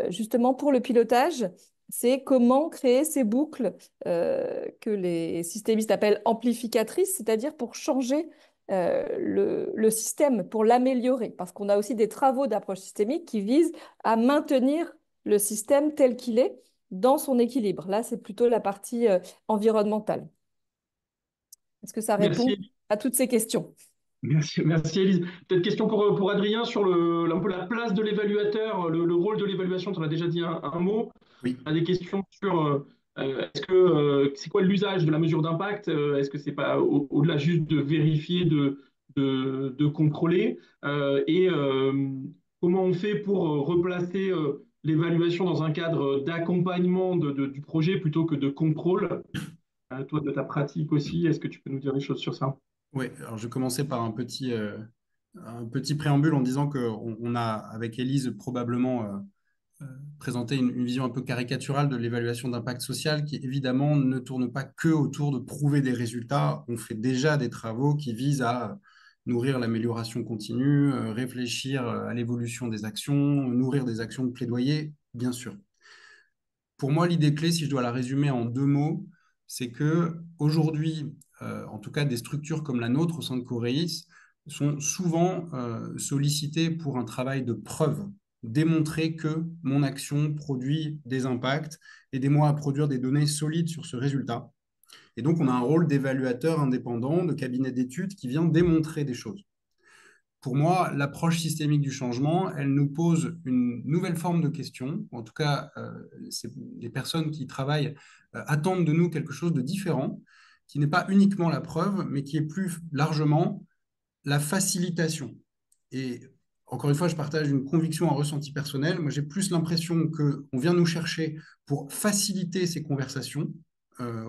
[SPEAKER 2] justement pour le pilotage. C'est comment créer ces boucles que les systémistes appellent amplificatrices, c'est-à-dire pour changer le système, pour l'améliorer. Parce qu'on a aussi des travaux d'approche systémique qui visent à maintenir le système tel qu'il est dans son équilibre. Là, c'est plutôt la partie environnementale. Est-ce que ça répond
[SPEAKER 1] Merci.
[SPEAKER 2] à toutes ces questions?
[SPEAKER 1] Merci Élise. Peut-être question pour Adrien sur un peu la place de l'évaluateur, le rôle de l'évaluation. Tu en as déjà dit un mot.
[SPEAKER 3] Oui.
[SPEAKER 1] On a des questions sur c'est quoi l'usage de la mesure d'impact? Est-ce que c'est pas au-delà juste de vérifier, de contrôler? Comment on fait pour replacer l'évaluation dans un cadre d'accompagnement du projet plutôt que de contrôle? Toi, de ta pratique aussi, est-ce que tu peux nous dire des choses sur ça?
[SPEAKER 3] Oui, alors je vais commencer par un petit préambule en disant qu'on a, avec Élise, probablement présenté une vision un peu caricaturale de l'évaluation d'impact social qui, évidemment, ne tourne pas que autour de prouver des résultats. On fait déjà des travaux qui visent à nourrir l'amélioration continue, réfléchir à l'évolution des actions, nourrir des actions de plaidoyer, bien sûr. Pour moi, l'idée clé, si je dois la résumer en 2 mots, c'est que aujourd'hui, en tout cas, des structures comme la nôtre au sein de Coréis sont souvent sollicitées pour un travail de preuve, démontrer que mon action produit des impacts, aidez-moi à produire des données solides sur ce résultat. Et donc, on a un rôle d'évaluateur indépendant, de cabinet d'études qui vient démontrer des choses. Pour moi, l'approche systémique du changement, elle nous pose une nouvelle forme de question. En tout cas, les personnes qui travaillent attendent de nous quelque chose de différent, qui n'est pas uniquement la preuve, mais qui est plus largement la facilitation. Et encore une fois, je partage une conviction, un ressenti personnel. Moi, j'ai plus l'impression qu'on vient nous chercher pour faciliter ces conversations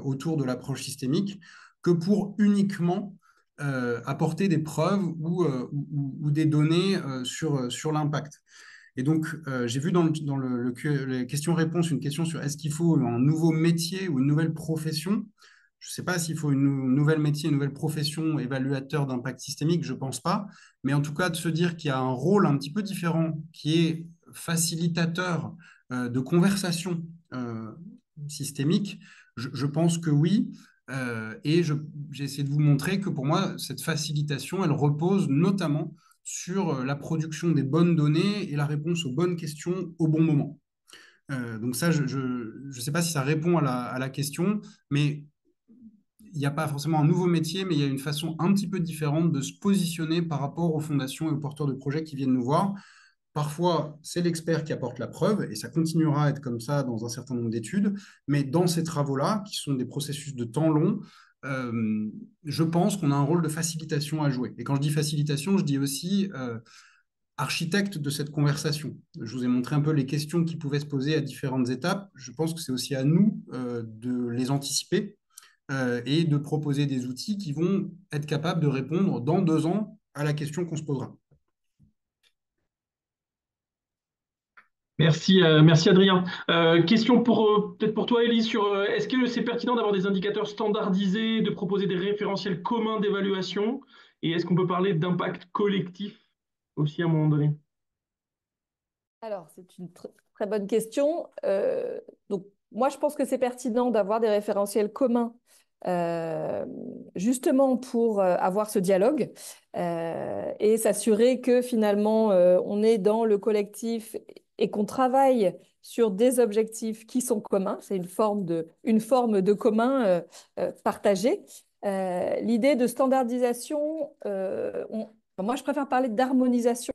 [SPEAKER 3] autour de l'approche systémique que pour uniquement apporter des preuves ou des données sur l'impact. Et donc, j'ai vu dans les questions-réponses une question sur est-ce qu'il faut un nouveau métier ou une nouvelle profession. Je ne sais pas s'il faut une nouvelle métier, une nouvelle profession, évaluateur d'impact systémique, je ne pense pas. Mais en tout cas, de se dire qu'il y a un rôle un petit peu différent qui est facilitateur de conversation systémique, je pense que oui. Et j'ai essayé de vous montrer que pour moi, cette facilitation, elle repose notamment sur la production des bonnes données et la réponse aux bonnes questions au bon moment. Donc ça, je ne sais pas si ça répond à la question, mais il n'y a pas forcément un nouveau métier, mais il y a une façon un petit peu différente de se positionner par rapport aux fondations et aux porteurs de projets qui viennent nous voir. Parfois, c'est l'expert qui apporte la preuve, et ça continuera à être comme ça dans un certain nombre d'études, mais dans ces travaux-là, qui sont des processus de temps long, je pense qu'on a un rôle de facilitation à jouer. Et quand je dis facilitation, je dis aussi architecte de cette conversation. Je vous ai montré un peu les questions qui pouvaient se poser à différentes étapes. Je pense que c'est aussi à nous de les anticiper et de proposer des outils qui vont être capables de répondre dans 2 ans à la question qu'on se posera.
[SPEAKER 1] Merci Adrien. Question peut-être pour toi, Elise, sur est-ce que c'est pertinent d'avoir des indicateurs standardisés, de proposer des référentiels communs d'évaluation, et est-ce qu'on peut parler d'impact collectif aussi à un moment donné?
[SPEAKER 2] Alors, c'est une très bonne question. Donc, moi, je pense que c'est pertinent d'avoir des référentiels communs euh, justement pour avoir ce dialogue et s'assurer que finalement on est dans le collectif et qu'on travaille sur des objectifs qui sont communs. C'est une forme de commun partagé. L'idée de standardisation, moi je préfère parler d'harmonisation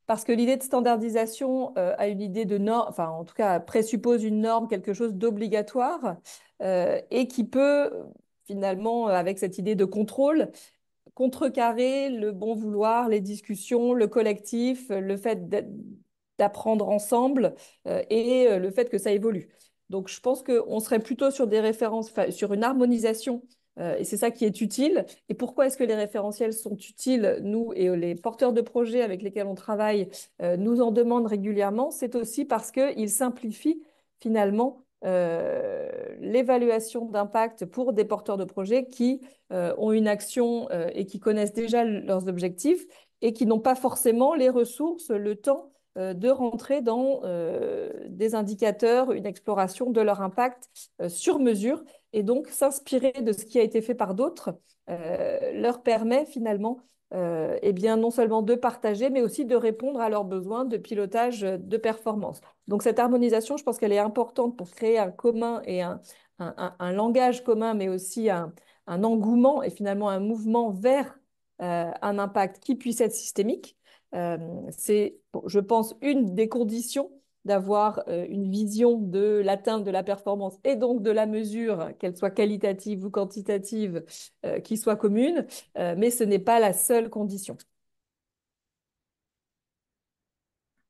[SPEAKER 2] parce que l'idée de standardisation a une idée de norme, enfin en tout cas présuppose une norme, quelque chose d'obligatoire et qui peut finalement, avec cette idée de contrôle, contrecarrer le bon vouloir, les discussions, le collectif, le fait d'apprendre ensemble et le fait que ça évolue. Donc, je pense qu'on serait plutôt sur des références, sur une harmonisation, et c'est ça qui est utile. Et pourquoi est-ce que les référentiels sont utiles, nous et les porteurs de projets avec lesquels on travaille nous en demandent régulièrement? C'est aussi parce qu'ils simplifient finalement l'évaluation d'impact pour des porteurs de projets qui ont une action et qui connaissent déjà leurs objectifs et qui n'ont pas forcément les ressources, le temps de rentrer dans des indicateurs, une exploration de leur impact sur mesure. Et donc, s'inspirer de ce qui a été fait par d'autres leur permet finalement eh bien, non seulement de partager, mais aussi de répondre à leurs besoins de pilotage de performance. Donc, cette harmonisation, je pense qu'elle est importante pour créer un commun et un langage commun, mais aussi un engouement et finalement un mouvement vers un impact qui puisse être systémique. C'est, je pense, une des conditions d'avoir une vision de l'atteinte de la performance et donc de la mesure, qu'elle soit qualitative ou quantitative, qui soit commune, mais ce n'est pas la seule condition.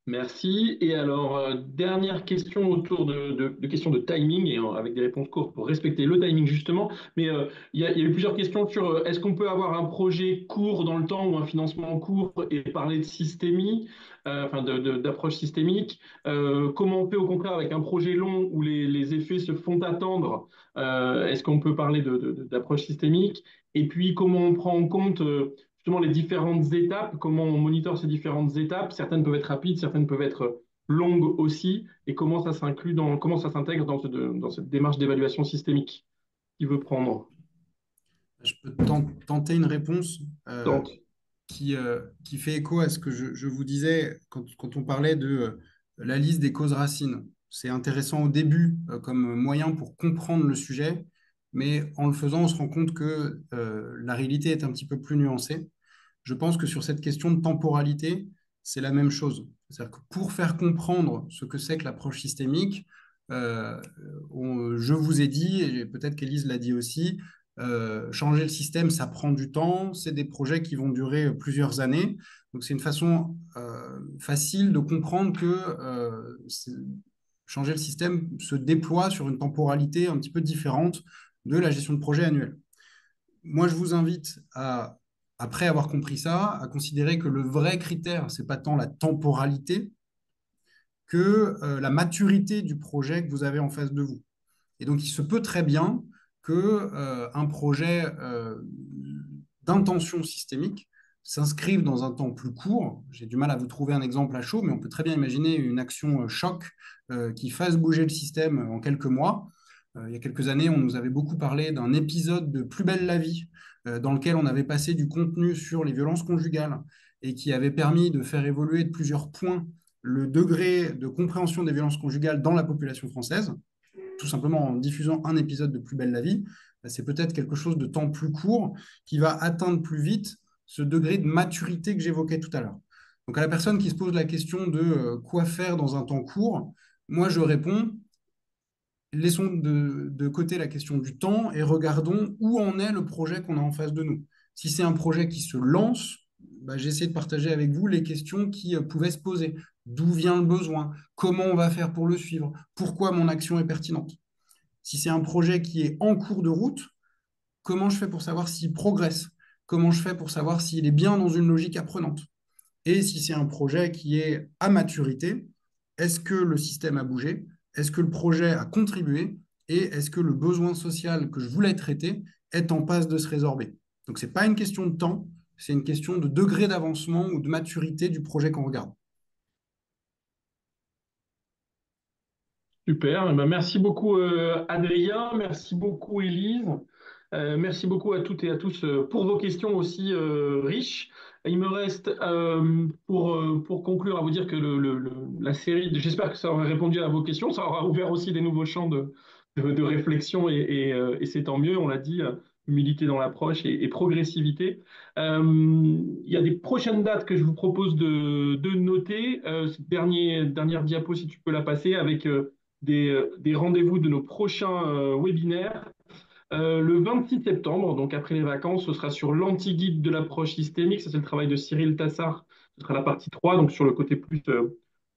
[SPEAKER 1] Merci. Et alors, dernière question autour de questions de timing et avec des réponses courtes pour respecter le timing justement. Mais il y a eu plusieurs questions sur est-ce qu'on peut avoir un projet court dans le temps ou un financement court et parler de systémie, enfin d'approche systémique. Comment on fait au contraire avec un projet long où les effets se font attendre? Est-ce qu'on peut parler d'approche systémique? Et puis, comment on prend en compte justement les différentes étapes, comment on monitore ces différentes étapes. Certaines peuvent être rapides, certaines peuvent être longues aussi, et comment ça s'inclut comment ça s'intègre dans cette démarche d'évaluation systémique. Qui veut prendre?
[SPEAKER 3] Je peux tenter une réponse
[SPEAKER 1] Tente.
[SPEAKER 3] qui fait écho à ce que je vous disais quand on parlait de la liste des causes racines. C'est intéressant au début comme moyen pour comprendre le sujet, mais en le faisant, on se rend compte que la réalité est un petit peu plus nuancée. Je pense que sur cette question de temporalité, c'est la même chose. C'est-à-dire que pour faire comprendre ce que c'est que l'approche systémique, euh, je vous ai dit, et peut-être qu'Élise l'a dit aussi, changer le système, ça prend du temps. C'est des projets qui vont durer plusieurs années. Donc, c'est une façon facile de comprendre que changer le système se déploie sur une temporalité un petit peu différente de la gestion de projet annuelle. Moi, je vous invite à, après avoir compris ça, à considérer que le vrai critère, c'est pas tant la temporalité que la maturité du projet que vous avez en face de vous. Et donc, il se peut très bien que un projet d'intention systémique s'inscrive dans un temps plus court. J'ai du mal à vous trouver un exemple à chaud, mais on peut très bien imaginer une action choc qui fasse bouger le système en quelques mois. Il y a quelques années, on nous avait beaucoup parlé d'un épisode de Plus belle la vie, dans lequel on avait passé du contenu sur les violences conjugales et qui avait permis de faire évoluer de plusieurs points le degré de compréhension des violences conjugales dans la population française tout simplement en diffusant un épisode de Plus belle la vie, c'est peut-être quelque chose de temps plus court qui va atteindre plus vite ce degré de maturité que j'évoquais tout à l'heure. Donc à la personne qui se pose la question de quoi faire dans un temps court, moi je réponds, laissons de côté la question du temps et regardons où en est le projet qu'on a en face de nous. Si c'est un projet qui se lance, bah, j'essaie de partager avec vous les questions qui pouvaient se poser. D'où vient le besoin? Comment on va faire pour le suivre? Pourquoi mon action est pertinente? Si c'est un projet qui est en cours de route, comment je fais pour savoir s'il progresse? Comment je fais pour savoir s'il est bien dans une logique apprenante? Et si c'est un projet qui est à maturité, est-ce que le système a bougé? Est-ce que le projet a contribué? Et est-ce que le besoin social que je voulais traiter est en passe de se résorber? Donc, ce n'est pas une question de temps, c'est une question de degré d'avancement ou de maturité du projet qu'on regarde.
[SPEAKER 1] Super. Eh ben, merci beaucoup Adrien, merci beaucoup Élise. Merci beaucoup à toutes et à tous pour vos questions aussi riches. Il me reste pour conclure à vous dire que la série, j'espère que ça aura répondu à vos questions, ça aura ouvert aussi des nouveaux champs de réflexion et c'est tant mieux, on l'a dit, humilité dans l'approche et progressivité. Il y a des prochaines dates que je vous propose de noter. Dernière diapo, si tu peux la passer, avec des rendez-vous de nos prochains webinaires. Le 26 septembre, donc après les vacances, ce sera sur l'anti-guide de l'approche systémique. Ça, c'est le travail de Cyril Tassard. Ce sera la partie 3, donc sur le côté plus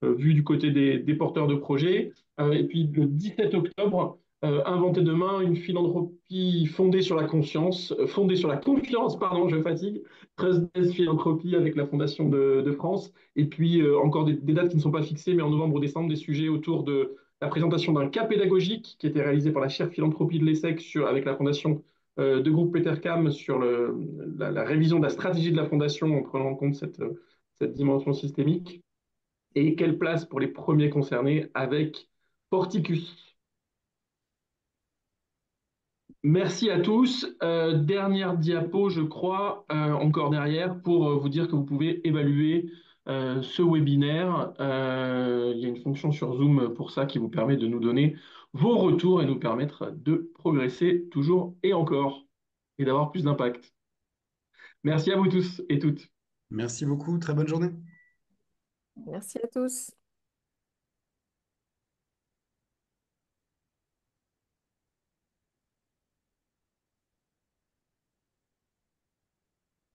[SPEAKER 1] vu du côté des porteurs de projets. Et puis le 17 octobre, Inventer demain, une philanthropie fondée sur la conscience, fondée sur la confiance, pardon, je fatigue. Trust-based philanthropie avec la Fondation de France. Et puis encore des dates qui ne sont pas fixées, mais en novembre ou décembre, des sujets autour de la présentation d'un cas pédagogique qui était réalisé par la chaire philanthropie de l'ESSEC avec la fondation de groupe Petercam sur la révision de la stratégie de la fondation en prenant en compte cette dimension systémique. Et quelle place pour les premiers concernés avec Porticus. Merci à tous. Dernière diapo, je crois, encore derrière, pour vous dire que vous pouvez évaluer ce webinaire. Il y a une fonction sur Zoom pour ça qui vous permet de nous donner vos retours et nous permettre de progresser toujours et encore et d'avoir plus d'impact. Merci à vous tous et toutes.
[SPEAKER 3] Merci beaucoup, très bonne journée.
[SPEAKER 2] Merci à tous.